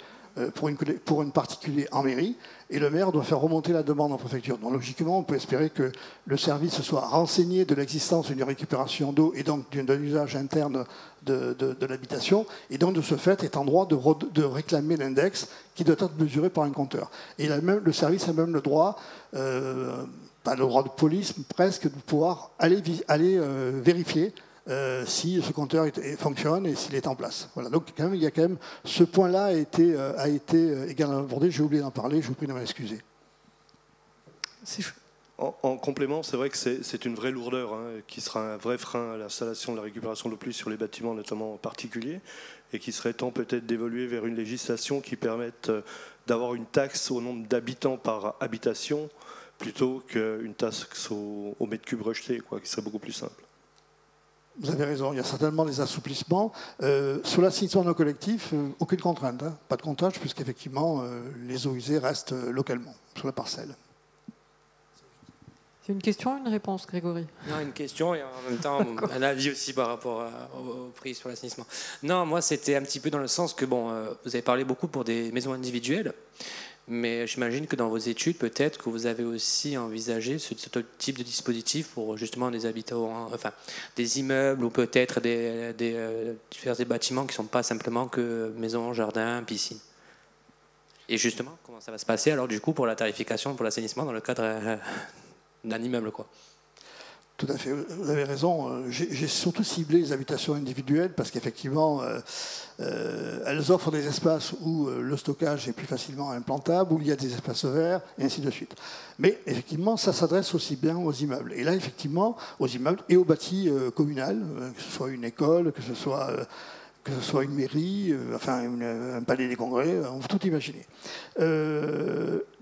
pour une particulier en mairie, et le maire doit faire remonter la demande en préfecture. Donc logiquement, on peut espérer que le service soit renseigné de l'existence d'une récupération d'eau et donc d'un usage interne de l'habitation, et donc de ce fait est en droit de réclamer l'index qui doit être mesuré par un compteur. Et le service a même le droit, pas le droit de police, presque, de pouvoir aller vérifier si ce compteur fonctionne et s'il est en place. Voilà. Donc il y a quand même ce point-là a été également abordé. J'ai oublié d'en parler. Je vous prie de m'en excuser. En complément, c'est vrai que c'est une vraie lourdeur qui sera un vrai frein à l'installation de la récupération d'eau de pluie sur les bâtiments, notamment particuliers, et qui serait temps peut-être d'évoluer vers une législation qui permette d'avoir une taxe au nombre d'habitants par habitation plutôt qu'une taxe au mètre cube rejeté, qui serait beaucoup plus simple. Vous avez raison, il y a certainement des assouplissements. Sur l'assainissement non collectif, aucune contrainte, pas de comptage, puisqu'effectivement, les eaux usées restent localement, sur la parcelle. C'est une question ou une réponse, Grégory? Non, une question et en même temps un avis aussi par rapport au prix sur l'assainissement. Non, moi c'était un petit peu dans le sens que, vous avez parlé beaucoup pour des maisons individuelles, mais j'imagine que dans vos études, peut-être que vous avez aussi envisagé ce type de dispositif pour justement des habitants, des immeubles ou peut-être des bâtiments qui ne sont pas simplement que maisons, jardins, piscines. Et justement, comment ça va se passer alors du coup pour la tarification, pour l'assainissement dans le cadre d'un immeuble, quoi? Tout à fait, vous avez raison. J'ai surtout ciblé les habitations individuelles parce qu'effectivement, elles offrent des espaces où le stockage est plus facilement implantable, où il y a des espaces verts, et ainsi de suite. Mais effectivement, ça s'adresse aussi bien aux immeubles. Et là, effectivement, aux immeubles et aux bâtis communal, que ce soit une école, que ce soit une mairie, un palais des congrès, on peut tout imaginer.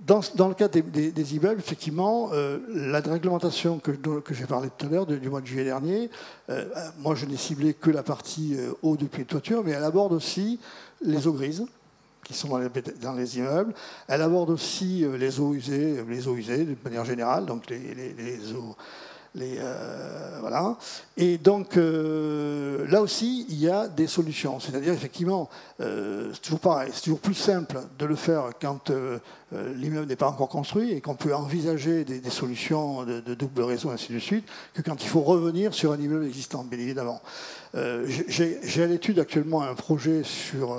Dans le cas des immeubles, effectivement, la réglementation que j'ai parlé tout à l'heure, du mois de juillet dernier, moi je n'ai ciblé que la partie eau depuis de toiture, mais elle aborde aussi les eaux grises, qui sont dans les immeubles. Elle aborde aussi les eaux usées de manière générale, donc les eaux... voilà. Et donc là aussi il y a des solutions, c'est-à-dire effectivement c'est toujours pareil, c'est toujours plus simple de le faire quand l'immeuble n'est pas encore construit et qu'on peut envisager des solutions de double réseau ainsi de suite que quand il faut revenir sur un immeuble existant, bien évidemment. J'ai à l'étude actuellement un projet sur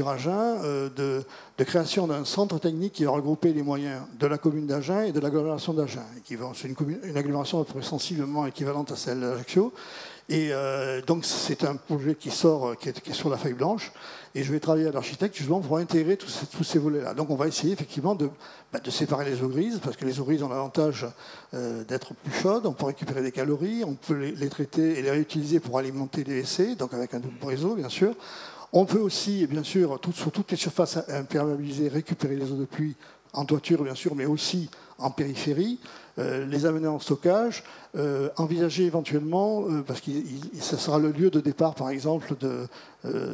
Agen de création d'un centre technique qui va regrouper les moyens de la commune d'Agen et de l'agglomération d'Agen. C'est une agglomération à peu près sensiblement équivalente à celle d'Ajaccio. Et donc c'est un projet qui est sur la feuille blanche. Et je vais travailler à l'architecte justement pour intégrer tous ces volets-là. Donc on va essayer effectivement de séparer les eaux grises, parce que les eaux grises ont l'avantage d'être plus chaudes, on peut récupérer des calories, on peut les traiter et les réutiliser pour alimenter les WC, donc avec un double réseau bien sûr. On peut aussi, bien sûr, sur toutes les surfaces imperméabilisées, récupérer les eaux de pluie en toiture, bien sûr, mais aussi en périphérie, les amener en stockage, envisager éventuellement, parce que ce sera le lieu de départ, par exemple,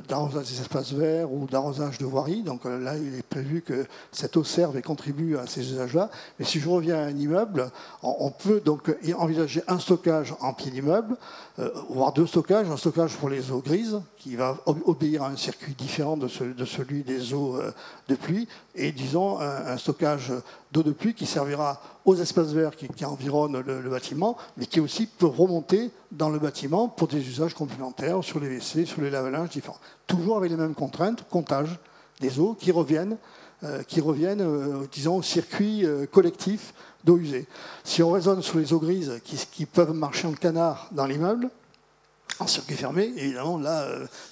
d'arrosage des espaces verts ou d'arrosage de voiries. Donc là, il est prévu que cette eau serve et contribue à ces usages-là. Mais si je reviens à un immeuble, on peut donc envisager un stockage en pied d'immeuble, voire 2 stockages. Un stockage pour les eaux grises, qui va obéir à un circuit différent de celui des eaux de pluie, et disons un stockage d'eau de pluie qui servira aux espaces verts qui environnent le bâtiment, mais qui aussi peut remonter dans le bâtiment pour des usages complémentaires sur les WC, sur les lave-linges différents. Toujours avec les mêmes contraintes, comptage des eaux qui reviennent disons, au circuit collectif d'eau usée. Si on raisonne sur les eaux grises qui peuvent marcher en canard dans l'immeuble, en circuit fermé, évidemment, là,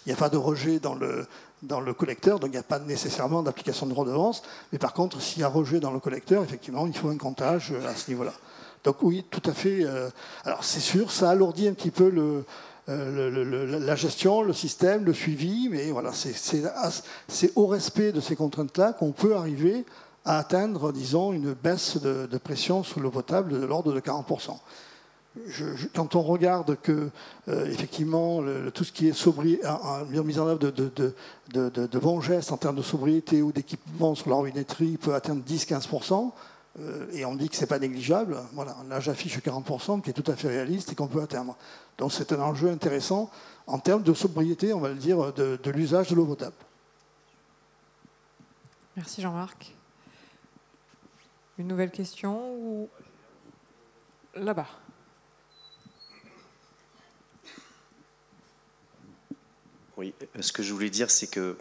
il n'y a pas de rejet dans le collecteur, donc il n'y a pas nécessairement d'application de redevance. Mais par contre, s'il y a rejet dans le collecteur, effectivement, il faut un comptage à ce niveau-là. Donc oui, tout à fait. Alors c'est sûr, ça alourdit un petit peu la gestion, le système, le suivi, mais voilà, c'est au respect de ces contraintes-là qu'on peut arriver à atteindre, disons, une baisse de pression sur l'eau potable de l'ordre de 40%. Quand on regarde que, effectivement, tout ce qui est mise en œuvre de bons gestes en termes de sobriété ou d'équipement sur la robinetterie peut atteindre 10-15%, et on dit que ce n'est pas négligeable, voilà, là j'affiche 40%, qui est tout à fait réaliste et qu'on peut atteindre. Donc c'est un enjeu intéressant en termes de sobriété, on va le dire, de l'usage de l'eau potable. Merci Jean-Marc. Une nouvelle question ou là-bas? Oui, ce que je voulais dire, c'est que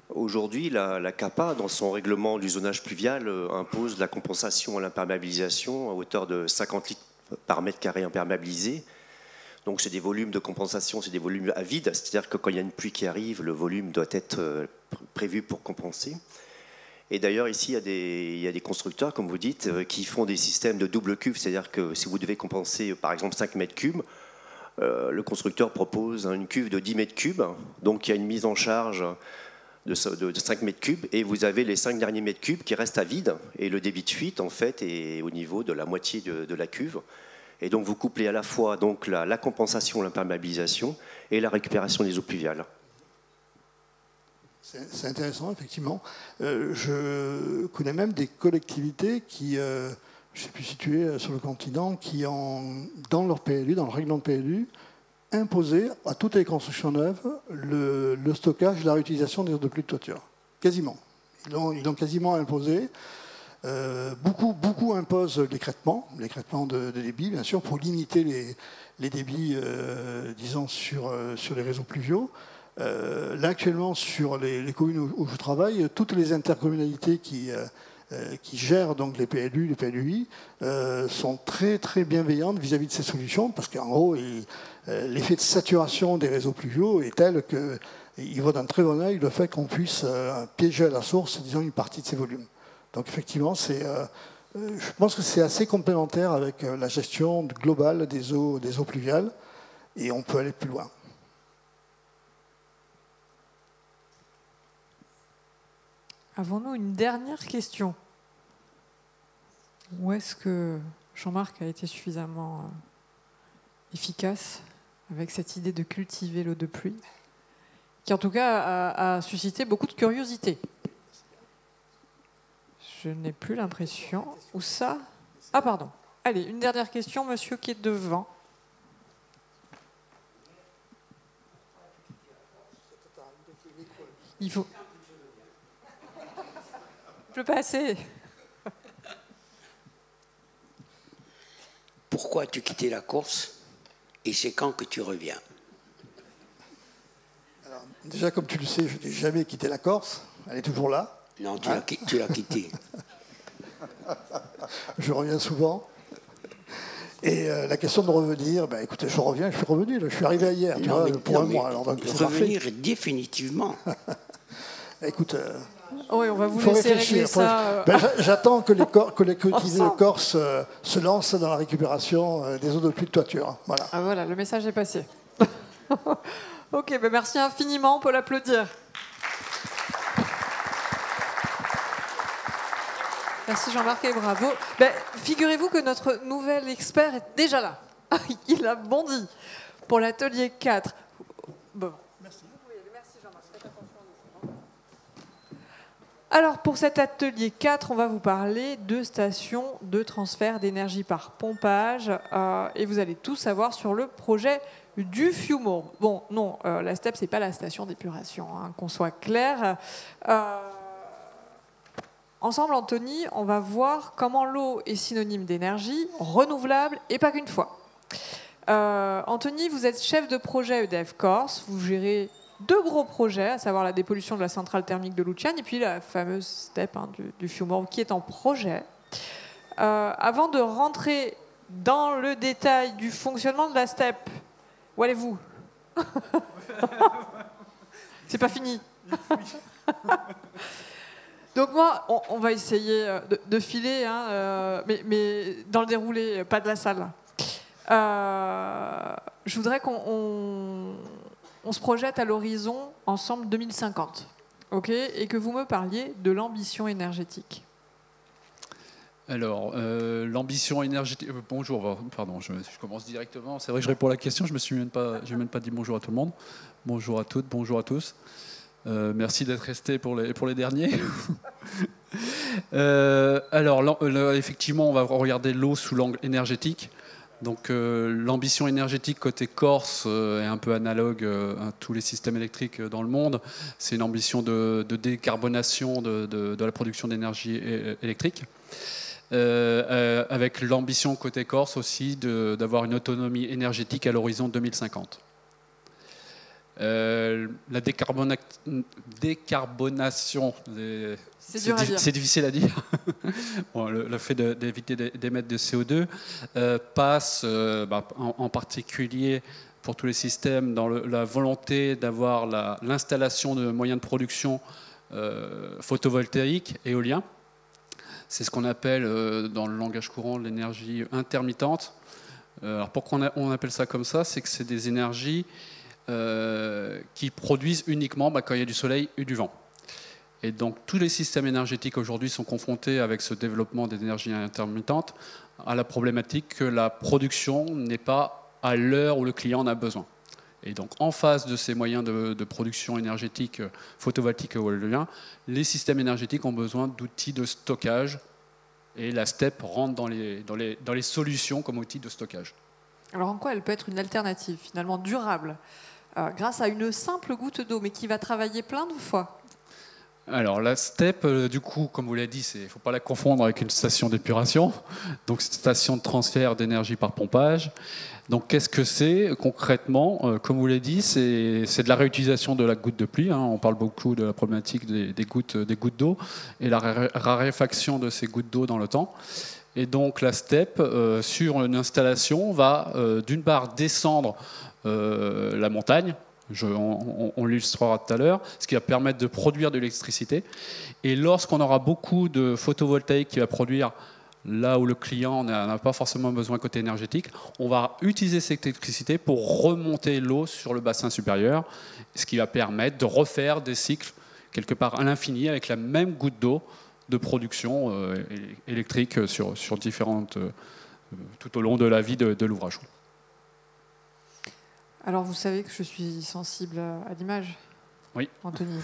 aujourd'hui, la CAPA, dans son règlement du zonage pluvial, impose la compensation à l'imperméabilisation à hauteur de 50 litres par mètre carré imperméabilisé. Donc c'est des volumes de compensation, c'est des volumes à vide, c'est-à-dire que quand il y a une pluie qui arrive, le volume doit être prévu pour compenser. Et d'ailleurs, ici, il y a des constructeurs, comme vous dites, qui font des systèmes de double cuve, c'est-à-dire que si vous devez compenser, par exemple, 5 mètres cubes, le constructeur propose une cuve de 10 mètres cubes, donc il y a une mise en charge de 5 mètres cubes, et vous avez les 5 derniers mètres cubes qui restent à vide, et le débit de fuite, en fait, est au niveau de la moitié de la cuve. Et donc vous couplez à la fois donc, la compensation, l'imperméabilisation, et la récupération des eaux pluviales. C'est intéressant, effectivement. Je connais même des collectivités qui, je ne sais plus situées sur le continent, qui ont, dans leur PLU, dans le règlement de PLU, imposé à toutes les constructions neuves le stockage et la réutilisation des eaux de pluie de toiture. Quasiment. Ils l'ont quasiment imposé. Beaucoup imposent l'écrêtement de débit, bien sûr, pour limiter les débits, disons, sur les réseaux pluviaux. Là, actuellement, sur les communes où je travaille, toutes les intercommunalités qui gèrent donc les PLU, les PLUI, sont très, très bienveillantes vis-à-vis de ces solutions, parce qu'en gros, l'effet de saturation des réseaux pluviaux est tel qu'il voit d'un très bon œil le fait qu'on puisse piéger à la source, disons, une partie de ces volumes. Donc effectivement, je pense que c'est assez complémentaire avec la gestion globale des eaux pluviales, et on peut aller plus loin. Avons-nous une dernière question? Ou est-ce que Jean-Marc a été suffisamment efficace avec cette idée de cultiver l'eau de pluie, qui en tout cas a suscité beaucoup de curiosité? Je n'ai plus l'impression. Où ça? Ah pardon. Allez, une dernière question, monsieur qui est devant. Il faut... Je peux passer. Pourquoi as-tu quitté la Corse et c'est quand que tu reviens? Alors, déjà, comme tu le sais, je n'ai jamais quitté la Corse. Elle est toujours là. Non, tu l'as quittée. Je reviens souvent. Et la question de revenir, ben, écoutez, je reviens, je suis revenu. Là, je suis arrivé hier, tu vois, pour un mois. Alors, donc, revenir définitivement. Écoute... oui, on va vous laisser régler ça. Ben, j'attends que les collectivités de Corse se lancent dans la récupération des eaux de pluie de toiture. Voilà. Ah, voilà, le message est passé. Ok, ben merci infiniment, on peut l'applaudir. Merci Jean-Marc et bravo. Ben, figurez-vous que notre nouvel expert est déjà là. Il a bondi pour l'atelier 4. Bon. Merci. Merci Jean-Marc. Faites attention. Alors pour cet atelier 4, on va vous parler de stations de transfert d'énergie par pompage et vous allez tout savoir sur le projet du FUMO. Bon, non, la STEP, c'est pas la station d'épuration, hein, qu'on soit clair. Ensemble, Anthony, on va voir comment l'eau est synonyme d'énergie renouvelable et pas qu'une fois. Anthony, vous êtes chef de projet EDF Corse. Vous gérez 2 gros projets, à savoir la dépollution de la centrale thermique de Luciane et puis la fameuse STEP du FUMO qui est en projet. Avant de rentrer dans le détail du fonctionnement de la STEP, où allez-vous? C'est pas fini. Donc moi, on va essayer de filer, hein, mais dans le déroulé, pas de la salle. Je voudrais qu'on se projette à l'horizon ensemble 2050, ok, et que vous me parliez de l'ambition énergétique. Alors, l'ambition énergétique... bonjour, pardon, je commence directement. C'est vrai que je réponds à la question, je n'ai même pas dit bonjour à tout le monde. Bonjour à toutes, bonjour à tous. Merci d'être restés pour les derniers. Alors, effectivement, on va regarder l'eau sous l'angle énergétique. Donc, l'ambition énergétique côté Corse est un peu analogue à tous les systèmes électriques dans le monde. C'est une ambition de décarbonation de la production d'énergie électrique. Avec l'ambition côté Corse aussi d'avoir une autonomie énergétique à l'horizon 2050. La décarbonation, c'est difficile à dire. Bon, le fait d'éviter d'émettre de CO2 passe en particulier pour tous les systèmes dans la volonté d'avoir l'installation de moyens de production photovoltaïques, éoliens. C'est ce qu'on appelle dans le langage courant l'énergie intermittente. Alors pourquoi on appelle ça comme ça? C'est que c'est des énergies qui produisent uniquement quand il y a du soleil et du vent. Et donc tous les systèmes énergétiques aujourd'hui sont confrontés avec ce développement des énergies intermittentes à la problématique que la production n'est pas à l'heure où le client en a besoin. Et donc en face de ces moyens de production énergétique photovoltaïque ou éolien, les systèmes énergétiques ont besoin d'outils de stockage et la STEP rentre dans les solutions comme outil de stockage. Alors en quoi elle peut être une alternative finalement durable grâce à une simple goutte d'eau mais qui va travailler plein de fois? Alors la STEP, du coup, comme vous l'avez dit, il ne faut pas la confondre avec une station d'épuration. Donc c'est une station de transfert d'énergie par pompage. Donc qu'est-ce que c'est concrètement? Comme vous l'avez dit, c'est de la réutilisation de la goutte de pluie. Hein. On parle beaucoup de la problématique des gouttes d'eau et la raréfaction de ces gouttes d'eau dans le temps. Et donc la STEP, sur une installation, va d'une part descendre la montagne. On l'illustrera tout à l'heure, ce qui va permettre de produire de l'électricité. Et lorsqu'on aura beaucoup de photovoltaïque qui va produire là où le client n'a pas forcément besoin côté énergétique, on va utiliser cette électricité pour remonter l'eau sur le bassin supérieur, ce qui va permettre de refaire des cycles quelque part à l'infini avec la même goutte d'eau de production électrique sur différentes, tout au long de la vie de l'ouvrage. Alors vous savez que je suis sensible à l'image, oui. Anthony.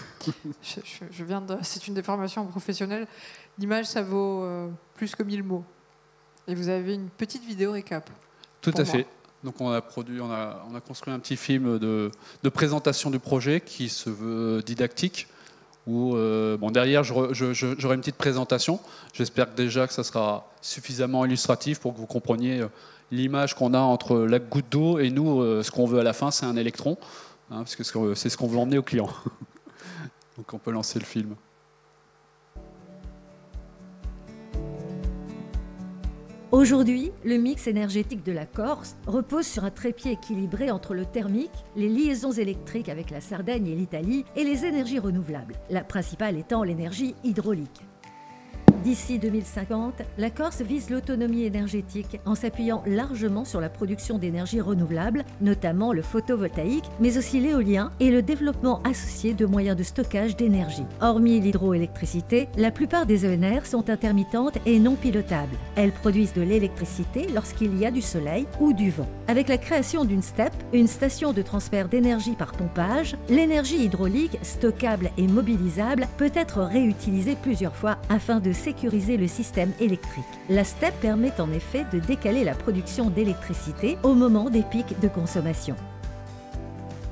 C'est une déformation professionnelle. L'image, ça vaut plus que 1000 mots. Et vous avez une petite vidéo récap. Tout à fait. Donc on a construit un petit film de présentation du projet qui se veut didactique. Où, derrière, j'aurai une petite présentation. J'espère déjà que ça sera suffisamment illustratif pour que vous compreniez l'image qu'on a entre la goutte d'eau et nous, ce qu'on veut à la fin, c'est un électron, hein, parce que c'est ce qu'on veut emmener au client. Donc on peut lancer le film. Aujourd'hui, le mix énergétique de la Corse repose sur un trépied équilibré entre le thermique, les liaisons électriques avec la Sardaigne et l'Italie et les énergies renouvelables, la principale étant l'énergie hydraulique. D'ici 2050, la Corse vise l'autonomie énergétique en s'appuyant largement sur la production d'énergie renouvelable, notamment le photovoltaïque, mais aussi l'éolien et le développement associé de moyens de stockage d'énergie. Hormis l'hydroélectricité, la plupart des ENR sont intermittentes et non pilotables. Elles produisent de l'électricité lorsqu'il y a du soleil ou du vent. Avec la création d'une STEP, une station de transfert d'énergie par pompage, l'énergie hydraulique, stockable et mobilisable, peut être réutilisée plusieurs fois afin de sécuriser le système électrique. La STEP permet en effet de décaler la production d'électricité au moment des pics de consommation.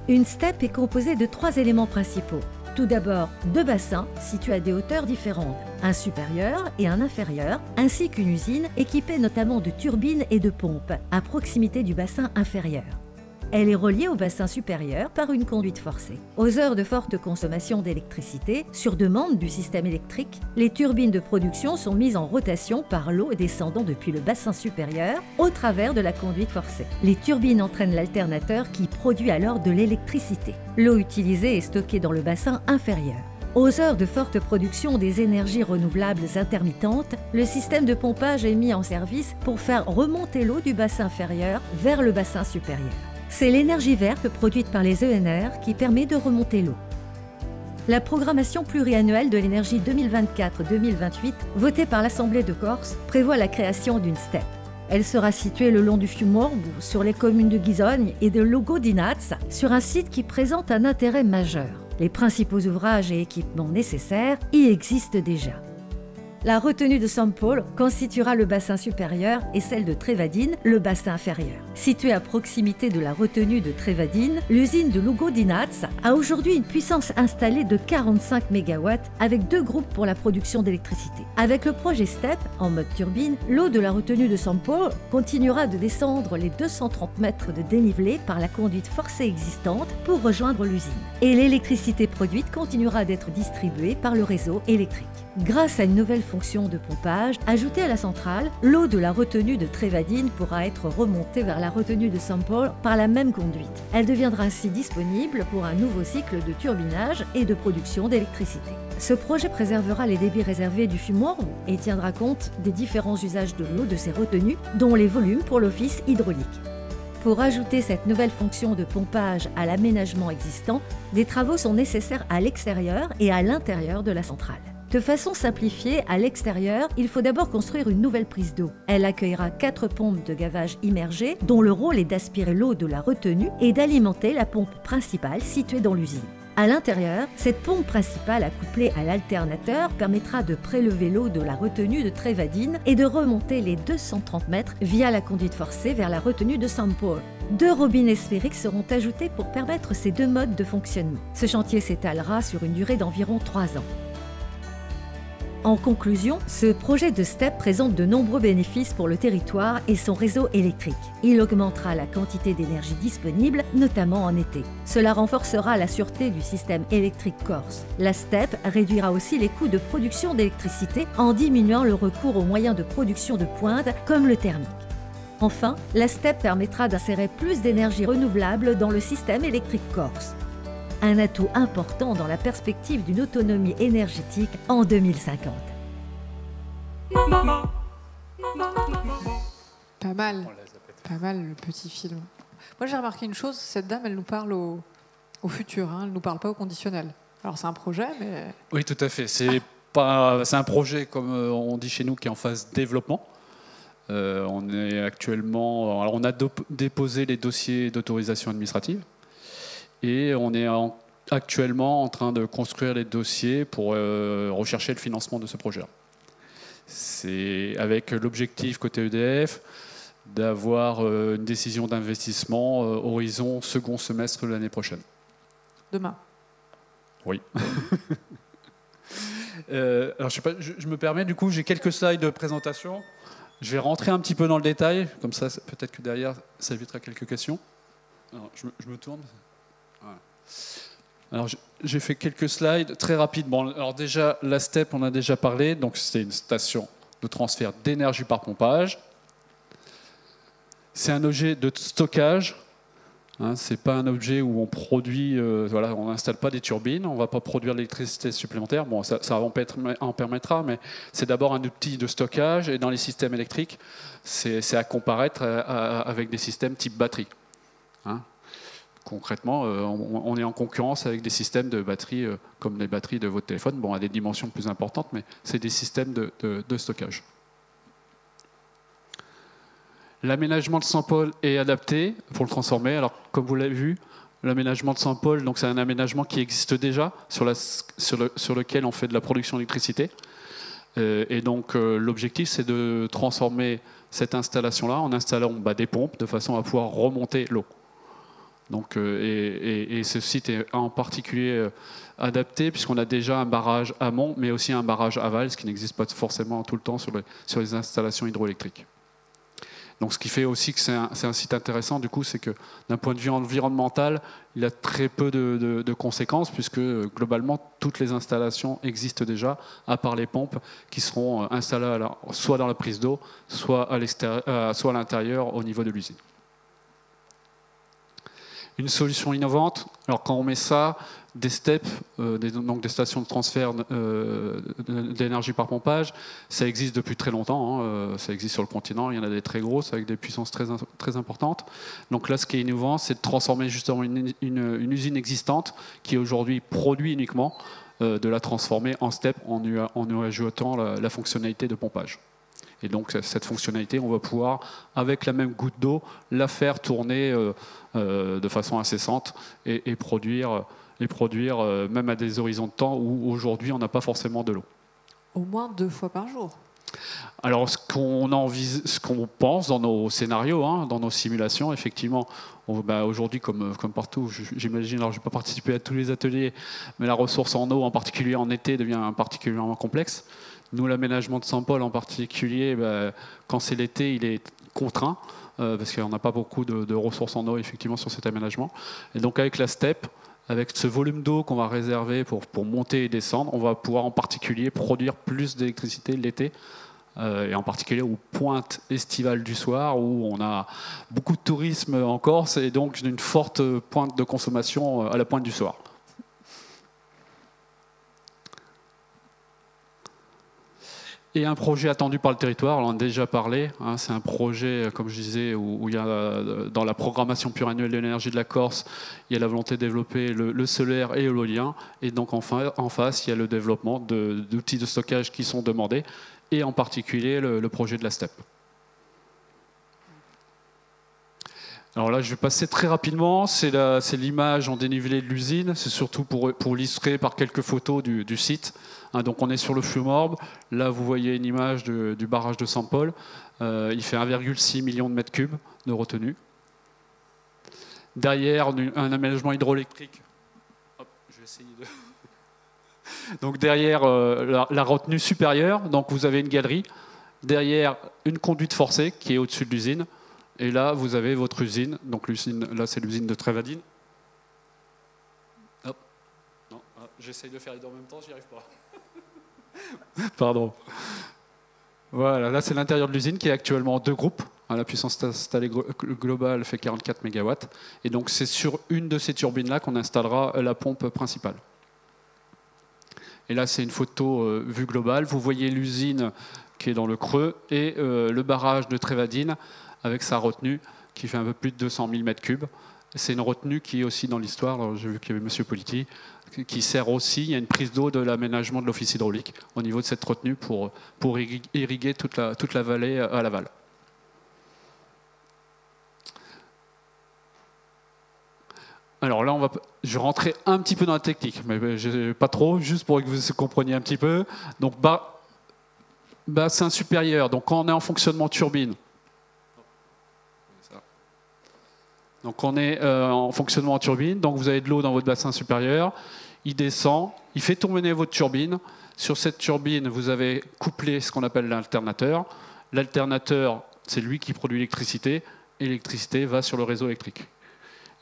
Une STEP est composée de 3 éléments principaux. Tout d'abord, 2 bassins situés à des hauteurs différentes, un supérieur et un inférieur, ainsi qu'une usine équipée notamment de turbines et de pompes à proximité du bassin inférieur. Elle est reliée au bassin supérieur par une conduite forcée. Aux heures de forte consommation d'électricité, sur demande du système électrique, les turbines de production sont mises en rotation par l'eau descendant depuis le bassin supérieur au travers de la conduite forcée. Les turbines entraînent l'alternateur qui produit alors de l'électricité. L'eau utilisée est stockée dans le bassin inférieur. Aux heures de forte production des énergies renouvelables intermittentes, le système de pompage est mis en service pour faire remonter l'eau du bassin inférieur vers le bassin supérieur. C'est l'énergie verte produite par les ENR qui permet de remonter l'eau. La programmation pluriannuelle de l'énergie 2024-2028, votée par l'Assemblée de Corse, prévoit la création d'une STEP. Elle sera située le long du Fiumorbu, sur les communes de Ghisogne et de Lugo-di-Naz, sur un site qui présente un intérêt majeur. Les principaux ouvrages et équipements nécessaires y existent déjà. La retenue de San Paul constituera le bassin supérieur et celle de Trevadine, le bassin inférieur. Située à proximité de la retenue de Trevadine, l'usine de Lugo-di-Naz a aujourd'hui une puissance installée de 45 MW avec 2 groupes pour la production d'électricité. Avec le projet STEP, en mode turbine, l'eau de la retenue de San Paul continuera de descendre les 230 mètres de dénivelé par la conduite forcée existante pour rejoindre l'usine. Et l'électricité produite continuera d'être distribuée par le réseau électrique. Grâce à une nouvelle fonction de pompage ajoutée à la centrale, l'eau de la retenue de Trevadine pourra être remontée vers la retenue de San Paul par la même conduite. Elle deviendra ainsi disponible pour un nouveau cycle de turbinage et de production d'électricité. Ce projet préservera les débits réservés du Fiumorbu et tiendra compte des différents usages de l'eau de ces retenues, dont les volumes pour l'office hydraulique. Pour ajouter cette nouvelle fonction de pompage à l'aménagement existant, des travaux sont nécessaires à l'extérieur et à l'intérieur de la centrale. De façon simplifiée, à l'extérieur, il faut d'abord construire une nouvelle prise d'eau. Elle accueillera 4 pompes de gavage immergées, dont le rôle est d'aspirer l'eau de la retenue et d'alimenter la pompe principale située dans l'usine. À l'intérieur, cette pompe principale accouplée à l'alternateur permettra de prélever l'eau de la retenue de Trevadine et de remonter les 230 mètres via la conduite forcée vers la retenue de San Paul. 2 robinets sphériques seront ajoutés pour permettre ces 2 modes de fonctionnement. Ce chantier s'étalera sur une durée d'environ 3 ans. En conclusion, ce projet de STEP présente de nombreux bénéfices pour le territoire et son réseau électrique. Il augmentera la quantité d'énergie disponible, notamment en été. Cela renforcera la sûreté du système électrique corse. La STEP réduira aussi les coûts de production d'électricité en diminuant le recours aux moyens de production de pointe comme le thermique. Enfin, la STEP permettra d'insérer plus d'énergie renouvelable dans le système électrique corse. Un atout important dans la perspective d'une autonomie énergétique en 2050. Pas mal le petit film. Moi j'ai remarqué une chose, cette dame elle nous parle au futur, hein, elle ne nous parle pas au conditionnel. Alors c'est un projet, mais... Oui, tout à fait. C'est un projet, comme on dit chez nous, qui est en phase développement. On est actuellement... Alors on a déposé les dossiers d'autorisation administrative. Et on est actuellement en train de construire les dossiers pour rechercher le financement de ce projet-là. C'est avec l'objectif côté EDF d'avoir une décision d'investissement horizon second semestre de l'année prochaine. Demain. Oui. Alors je sais pas, je me permets, du coup, j'ai quelques slides de présentation. Je vais rentrer un petit peu dans le détail, comme ça peut-être que derrière ça évitera quelques questions. Alors, je me tourne. Voilà. Alors j'ai fait quelques slides très rapides. Bon, alors déjà la STEP, on a déjà parlé, donc c'est une station de transfert d'énergie par pompage. C'est un objet de stockage. Hein, c'est pas un objet où on produit, voilà, on n'installe pas des turbines, on ne va pas produire de l'électricité supplémentaire. Bon, ça en permettra, mais c'est d'abord un outil de stockage, et dans les systèmes électriques, c'est à comparaître avec des systèmes type batterie. Hein. Concrètement, on est en concurrence avec des systèmes de batterie, comme les batteries de votre téléphone, bon, à des dimensions plus importantes, mais c'est des systèmes de stockage. L'aménagement de Saint-Paul est adapté pour le transformer. Alors, comme vous l'avez vu, l'aménagement de Saint-Paul, donc c'est un aménagement qui existe déjà, sur lequel on fait de la production d'électricité. Et donc, l'objectif, c'est de transformer cette installation-là en installant des pompes de façon à pouvoir remonter l'eau. Donc, et ce site est en particulier adapté puisqu'on a déjà un barrage amont, mais aussi un barrage aval, ce qui n'existe pas forcément tout le temps sur les installations hydroélectriques. Donc, ce qui fait aussi que c'est un site intéressant, du coup, c'est que d'un point de vue environnemental, il a très peu de conséquences, puisque globalement, toutes les installations existent déjà, à part les pompes qui seront installées soit dans la prise d'eau, soit à l'intérieur au niveau de l'usine. Une solution innovante, alors quand on met ça, des steps, donc des stations de transfert d'énergie par pompage, ça existe depuis très longtemps, hein, ça existe sur le continent, il y en a des très grosses avec des puissances très importantes. Donc là, ce qui est innovant, c'est de transformer justement une usine existante qui aujourd'hui produit uniquement, de la transformer en step en lui ajoutant la fonctionnalité de pompage. Et donc cette fonctionnalité, on va pouvoir, avec la même goutte d'eau, la faire tourner de façon incessante et produire même à des horizons de temps où aujourd'hui on n'a pas forcément de l'eau. Au moins 2 fois par jour. Alors ce qu'on pense dans nos scénarios, hein, dans nos simulations, effectivement, aujourd'hui comme partout, j'imagine, alors je n'ai pas participé à tous les ateliers, mais la ressource en eau, en particulier en été, devient particulièrement complexe. Nous, l'aménagement de Saint-Paul en particulier, quand c'est l'été, il est contraint, parce qu'on n'a pas beaucoup de ressources en eau effectivement sur cet aménagement. Et donc avec la STEP, avec ce volume d'eau qu'on va réserver pour monter et descendre, on va pouvoir en particulier produire plus d'électricité l'été, et en particulier aux pointes estivales du soir, où on a beaucoup de tourisme en Corse, et donc une forte pointe de consommation à la pointe du soir. Et un projet attendu par le territoire, on en a déjà parlé, hein, c'est un projet, comme je disais, où il y a, dans la programmation pluriannuelle de l'énergie de la Corse, il y a la volonté de développer le solaire et l'éolien, et donc en face, il y a le développement d'outils de stockage qui sont demandés, et en particulier le projet de la STEP. Alors là, je vais passer très rapidement, c'est l'image en dénivelé de l'usine, c'est surtout pour illustrer par quelques photos du site. Hein, donc on est sur le Flumorbe, là vous voyez une image du barrage de Saint-Paul, il fait 1,6 million de mètres cubes de retenue. Derrière, un aménagement hydroélectrique. Hop, je vais essayer de... Donc derrière la retenue supérieure, donc vous avez une galerie, derrière une conduite forcée qui est au-dessus de l'usine. Et là, vous avez votre usine. Donc l'usine, là, c'est l'usine de Trévadine. Hop. Non, j'essaye de faire les deux en même temps, j'y arrive pas. Pardon. Voilà, là, c'est l'intérieur de l'usine qui est actuellement en 2 groupes. La puissance installée globale fait 44 MW. Et donc, c'est sur une de ces turbines-là qu'on installera la pompe principale. Et là, c'est une photo vue globale. Vous voyez l'usine qui est dans le creux et le barrage de Trévadine avec sa retenue qui fait un peu plus de 200 000 m3. C'est une retenue qui est aussi dans l'histoire, j'ai vu qu'il y avait M. Politi, qui sert aussi, il y a une prise d'eau de l'aménagement de l'office hydraulique au niveau de cette retenue pour irriguer toute la vallée à l'aval. Alors là, je vais rentrer un petit peu dans la technique, mais pas trop, juste pour que vous compreniez un petit peu. Donc, bassin supérieur, donc quand on est en fonctionnement turbine, donc on est en fonctionnement en turbine, donc vous avez de l'eau dans votre bassin supérieur, il descend, il fait tourner votre turbine. Sur cette turbine, vous avez couplé ce qu'on appelle l'alternateur. L'alternateur, c'est lui qui produit l'électricité, et l'électricité va sur le réseau électrique.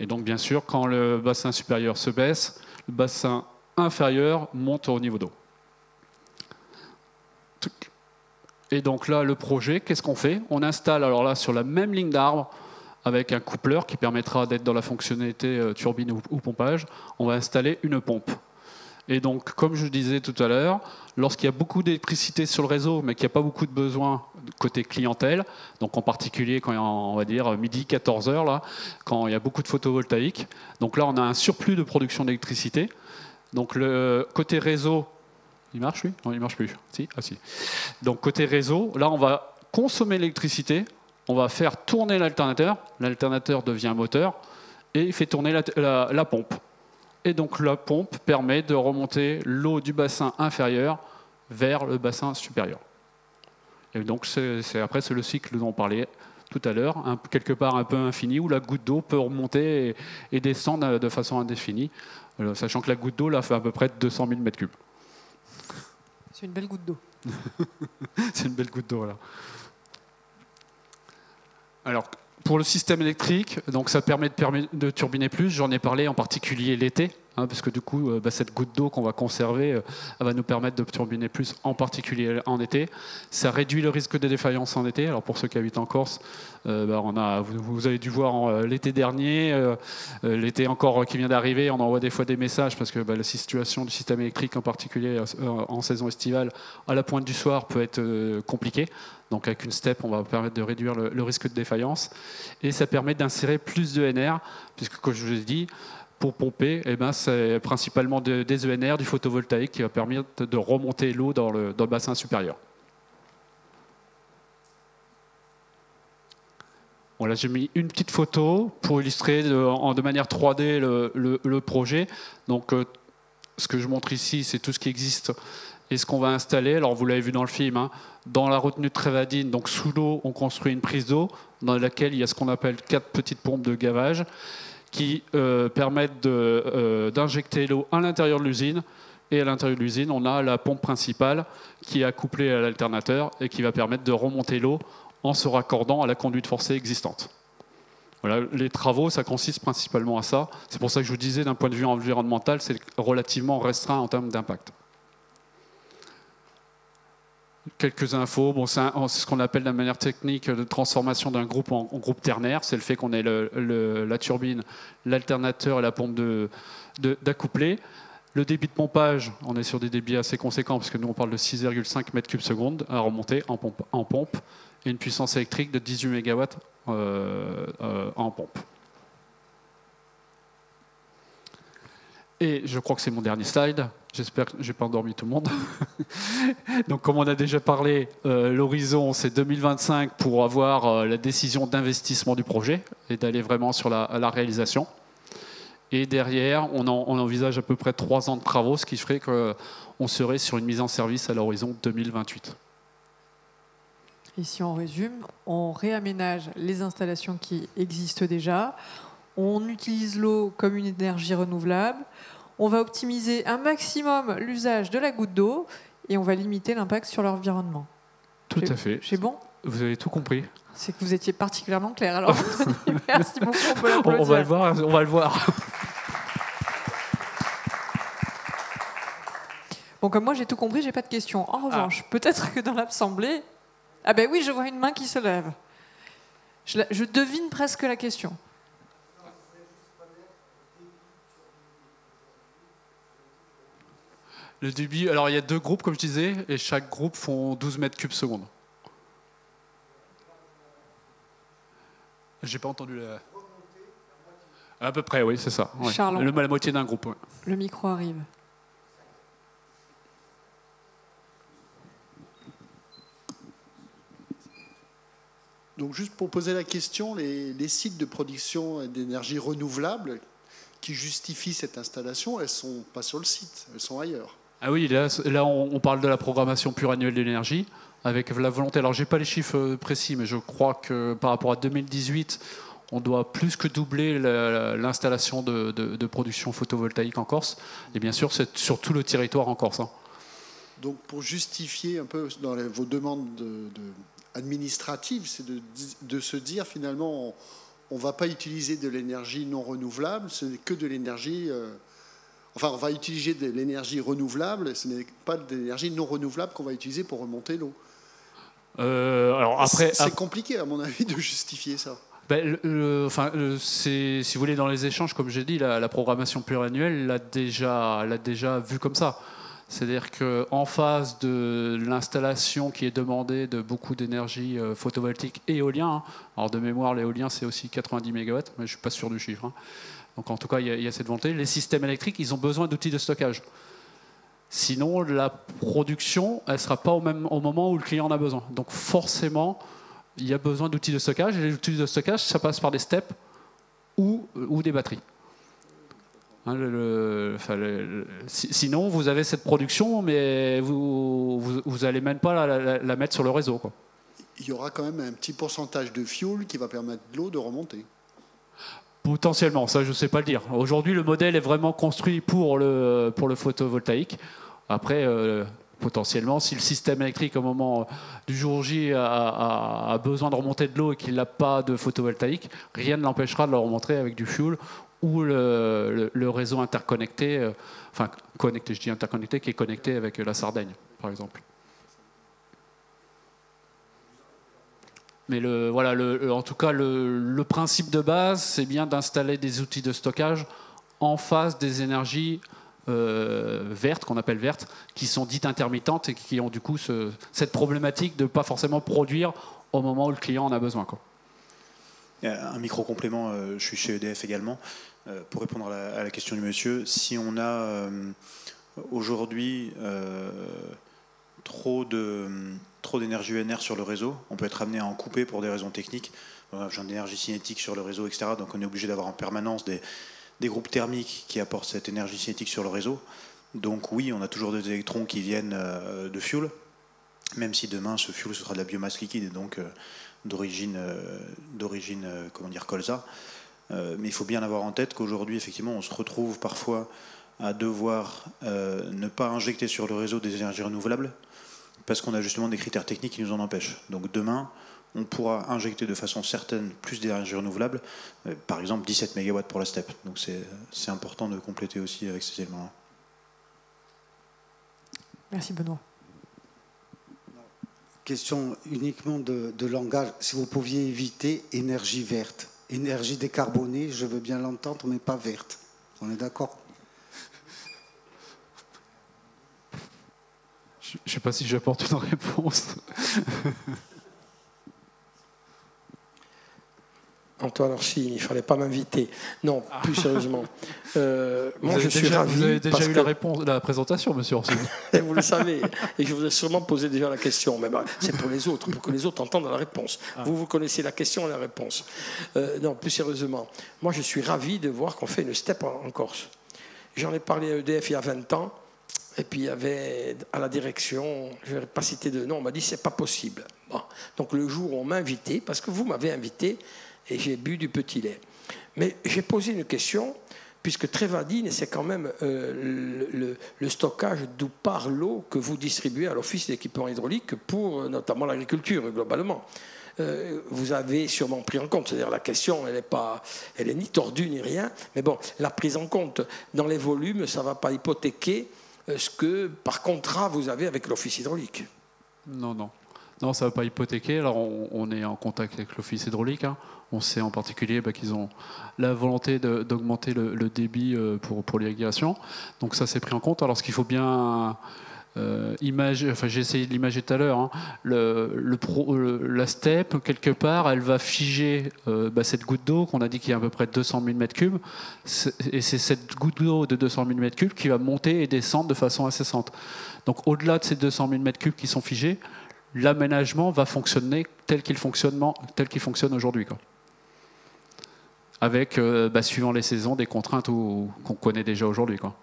Et donc bien sûr, quand le bassin supérieur se baisse, le bassin inférieur monte au niveau d'eau. Et donc là, le projet, qu'est-ce qu'on fait? On installe, alors là, sur la même ligne d'arbre, avec un coupleur qui permettra d'être dans la fonctionnalité turbine ou pompage, on va installer une pompe. Et donc, comme je disais tout à l'heure, lorsqu'il y a beaucoup d'électricité sur le réseau, mais qu'il n'y a pas beaucoup de besoins côté clientèle, donc en particulier quand il y a, on va dire, midi, 14h, là, quand il y a beaucoup de photovoltaïque, donc là, on a un surplus de production d'électricité. Donc, le côté réseau, il marche, lui? Non, il ne marche plus. Si? Ah, si. Donc, côté réseau, là, on va consommer l'électricité, on va faire tourner l'alternateur devient moteur, et il fait tourner la pompe. Et donc la pompe permet de remonter l'eau du bassin inférieur vers le bassin supérieur. Et donc après, c'est le cycle dont on parlait tout à l'heure, quelque part un peu infini, où la goutte d'eau peut remonter et descendre de façon indéfinie, sachant que la goutte d'eau là, fait à peu près 200 000 m3. C'est une belle goutte d'eau. C'est une belle goutte d'eau, là. Alors, pour le système électrique, donc ça permet de turbiner plus. J'en ai parlé en particulier l'été, parce que du coup, cette goutte d'eau qu'on va conserver, elle va nous permettre de turbiner plus, en particulier en été. Ça réduit le risque de défaillance en été. Alors pour ceux qui habitent en Corse, vous avez dû voir l'été dernier, l'été encore qui vient d'arriver, on envoie des fois des messages parce que la situation du système électrique, en particulier en saison estivale, à la pointe du soir, peut être compliquée. Donc avec une step, on va permettre de réduire le risque de défaillance. Et ça permet d'insérer plus d'ENR, puisque comme je vous l'ai dit, pour pomper, c'est principalement des ENR, du photovoltaïque, qui va permettre de remonter l'eau dans le bassin supérieur. Voilà, j'ai mis une petite photo pour illustrer de manière 3D le projet. Donc ce que je montre ici, c'est tout ce qui existe et ce qu'on va installer. Alors vous l'avez vu dans le film, dans la retenue de Trévadine, donc sous l'eau, on construit une prise d'eau dans laquelle il y a ce qu'on appelle 4 petites pompes de gavage qui permettent d'injecter l'eau à l'intérieur de l'usine. Et à l'intérieur de l'usine, on a la pompe principale qui est accouplée à l'alternateur et qui va permettre de remonter l'eau en se raccordant à la conduite forcée existante. Voilà, les travaux, ça consiste principalement à ça. C'est pour ça que je vous disais, d'un point de vue environnemental, c'est relativement restreint en termes d'impact. Quelques infos. Bon, c'est ce qu'on appelle de manière technique de transformation d'un groupe en groupe ternaire. C'est le fait qu'on ait la turbine, l'alternateur et la pompe d'accouplé. Le débit de pompage, on est sur des débits assez conséquents parce que nous on parle de 6,5 m3 à remonter en pompe et une puissance électrique de 18 MW en pompe. Et je crois que c'est mon dernier slide. J'espère que je n'ai pas endormi tout le monde. Donc, comme on a déjà parlé, l'horizon, c'est 2025 pour avoir la décision d'investissement du projet et d'aller vraiment sur la réalisation. Et derrière, on envisage à peu près 3 ans de travaux, ce qui ferait qu'on serait sur une mise en service à l'horizon 2028. Et si on résume, on réaménage les installations qui existent déjà, on utilise l'eau comme une énergie renouvelable, on va optimiser un maximum l'usage de la goutte d'eau et on va limiter l'impact sur l'environnement. Tout à fait. C'est bon ? Vous avez tout compris. C'est que vous étiez particulièrement clair. Alors, merci beaucoup, on peut l'applaudir. On va le voir, on va le voir. Bon, comme moi j'ai tout compris, j'ai pas de questions. En revanche, peut-être que dans l'assemblée... Ah ben oui, je vois une main qui se lève. Je devine presque la question. Le débit, alors il y a 2 groupes, comme je disais, et chaque groupe font 12 m3 secondes. J'ai pas entendu la... À peu près, oui, c'est ça. Ouais. Charles, la moitié d'un groupe. Ouais. Le micro arrive. Donc juste pour poser la question, les sites de production d'énergie renouvelable qui justifient cette installation, elles ne sont pas sur le site, elles sont ailleurs. Ah oui, là on parle de la programmation pluriannuelle de l'énergie, avec la volonté, alors je n'ai pas les chiffres précis, mais je crois que par rapport à 2018, on doit plus que doubler l'installation de production photovoltaïque en Corse, et bien sûr c'est sur tout le territoire en Corse. Donc pour justifier un peu dans vos demandes administratives, c'est de se dire finalement on ne va pas utiliser de l'énergie non renouvelable, ce n'est que de l'énergie... Enfin, on va utiliser de l'énergie renouvelable, ce n'est pas de l'énergie non renouvelable qu'on va utiliser pour remonter l'eau. Alors après, c'est compliqué, à mon avis, de justifier ça. Si vous voulez, dans les échanges, comme j'ai dit, la programmation pluriannuelle l'a déjà vu comme ça. C'est-à-dire qu'en face de l'installation qui est demandée de beaucoup d'énergie photovoltaïque et éolien, alors de mémoire, l'éolien c'est aussi 90 MW, mais je ne suis pas sûr du chiffre. Donc en tout cas, il y a cette volonté. Les systèmes électriques, ils ont besoin d'outils de stockage. Sinon, la production, elle ne sera pas au moment où le client en a besoin. Donc forcément, il y a besoin d'outils de stockage. Et les outils de stockage, ça passe par des steps ou des batteries. Sinon, vous avez cette production, mais vous n'allez même pas la mettre sur le réseau, quoi. Il y aura quand même un petit pourcentage de fuel qui va permettre de l'eau de remonter. Potentiellement, ça je ne sais pas le dire. Aujourd'hui, le modèle est vraiment construit pour le photovoltaïque. Après, potentiellement, si le système électrique au moment du jour J a besoin de remonter de l'eau et qu'il n'a pas de photovoltaïque, rien ne l'empêchera de le remonter avec du fuel ou le réseau interconnecté, connecté, je dis interconnecté, qui est connecté avec la Sardaigne, par exemple. Mais en tout cas, le principe de base, c'est bien d'installer des outils de stockage en face des énergies vertes, qu'on appelle vertes, qui sont dites intermittentes et qui ont du coup cette problématique de ne pas forcément produire au moment où le client en a besoin, quoi. Un micro-complément, je suis chez EDF également. Pour répondre à la question du monsieur, si on a aujourd'hui trop d'énergie UNR sur le réseau, on peut être amené à en couper pour des raisons techniques. On a besoin d'énergie cinétique sur le réseau, etc. Donc on est obligé d'avoir en permanence des groupes thermiques qui apportent cette énergie cinétique sur le réseau. Donc oui, on a toujours des électrons qui viennent de fuel, même si demain ce fuel ce sera de la biomasse liquide et donc d'origine colza. Mais il faut bien avoir en tête qu'aujourd'hui, effectivement, on se retrouve parfois à devoir ne pas injecter sur le réseau des énergies renouvelables parce qu'on a justement des critères techniques qui nous en empêchent. Donc demain, on pourra injecter de façon certaine plus d'énergie renouvelable, par exemple 17 MW pour la STEP. Donc c'est important de compléter aussi avec ces éléments-là. Merci Benoît. Question uniquement de langage. Si vous pouviez éviter énergie verte, énergie décarbonée, je veux bien l'entendre, mais pas verte. On est d'accord ? Je ne sais pas si j'apporte une réponse. Antoine Orsi, il ne fallait pas m'inviter. Non, plus sérieusement. Moi, je suis ravi. Vous avez déjà eu la présentation, monsieur Orsi. Et vous le savez. Et je vous ai sûrement posé déjà la question. Mais c'est pour les autres, pour que les autres entendent la réponse. Vous connaissez la question et la réponse. Non, plus sérieusement. Moi, je suis ravi de voir qu'on fait une STEP en Corse. J'en ai parlé à EDF il y a 20 ans. Et puis il y avait à la direction, je ne vais pas citer de nom, on m'a dit c'est pas possible. Bon. Donc le jour où on m'a invité, parce que vous m'avez invité, et j'ai bu du petit lait. Mais j'ai posé une question, puisque Trevadine, c'est quand même le stockage d'où part l'eau que vous distribuez à l'Office d'équipement hydraulique pour notamment l'agriculture, globalement. Vous avez sûrement pris en compte, c'est-à-dire la question, elle est ni tordue ni rien, mais bon, la prise en compte dans les volumes, ça ne va pas hypothéquer ce que, par contrat, vous avez avec l'Office hydraulique. Non, ça ne va pas hypothéquer. Alors, on est en contact avec l'Office hydraulique. On sait en particulier qu'ils ont la volonté d'augmenter le débit pour l'irrigation. Donc, ça, c'est pris en compte. Alors, ce qu'il faut bien imager, j'ai essayé de l'imager tout à l'heure, la STEP, quelque part, elle va figer cette goutte d'eau qu'on a dit qu'il y a à peu près 200 000 m3. Et c'est cette goutte d'eau de 200 000 m3 qui va monter et descendre de façon incessante. Donc, au-delà de ces 200 000 m3 qui sont figés, l'aménagement va fonctionner tel qu'il fonctionne aujourd'hui, quoi. Avec, suivant les saisons, des contraintes qu'on connaît déjà aujourd'hui, quoi.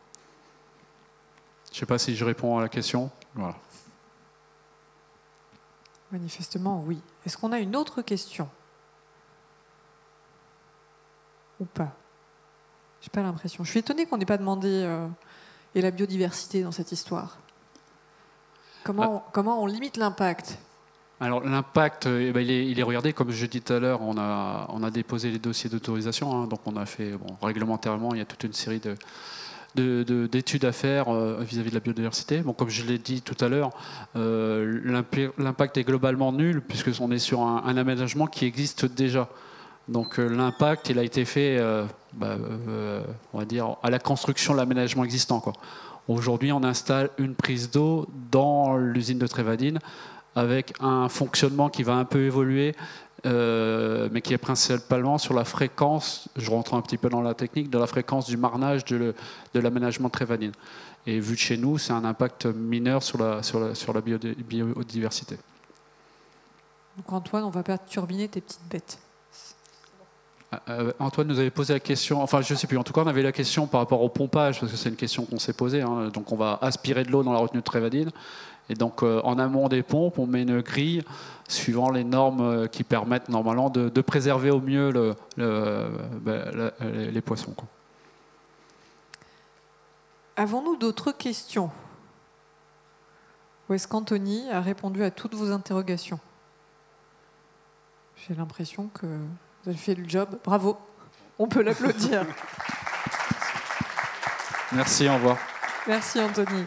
Je ne sais pas si je réponds à la question. Voilà. Manifestement, oui. Est-ce qu'on a une autre question ? Ou pas ? Je n'ai pas l'impression. Je suis étonnée qu'on n'ait pas demandé et la biodiversité dans cette histoire. Comment on limite l'impact ? Alors l'impact, il est regardé, comme je dis tout à l'heure, on a déposé les dossiers d'autorisation, donc on a fait, réglementairement, il y a toute une série d'études à faire vis-à-vis de la biodiversité. Bon, comme je l'ai dit tout à l'heure, l'impact est globalement nul, puisqu'on est sur un aménagement qui existe déjà. Donc l'impact, il a été fait, on va dire, à la construction de l'aménagement existant, quoi. Aujourd'hui, on installe une prise d'eau dans l'usine de Trévadine avec un fonctionnement qui va un peu évoluer, mais qui est principalement sur la fréquence, je rentre un petit peu dans la technique, de la fréquence du marnage de l'aménagement de Trévadine. Et vu de chez nous, c'est un impact mineur sur la biodiversité. Donc Antoine, on ne va pas turbiner tes petites bêtes. Antoine nous avait posé la question, enfin je ne sais plus, en tout cas on avait la question par rapport au pompage, parce que c'est une question qu'on s'est posée, hein. Donc on va aspirer de l'eau dans la retenue de Trévadine, et donc en amont des pompes, on met une grille suivant les normes qui permettent normalement de préserver au mieux les poissons, quoi. Avons-nous d'autres questions? Ou est-ce qu'Anthony a répondu à toutes vos interrogations? J'ai l'impression que vous avez fait le job. Bravo. On peut l'applaudir. Merci, au revoir. Merci Anthony.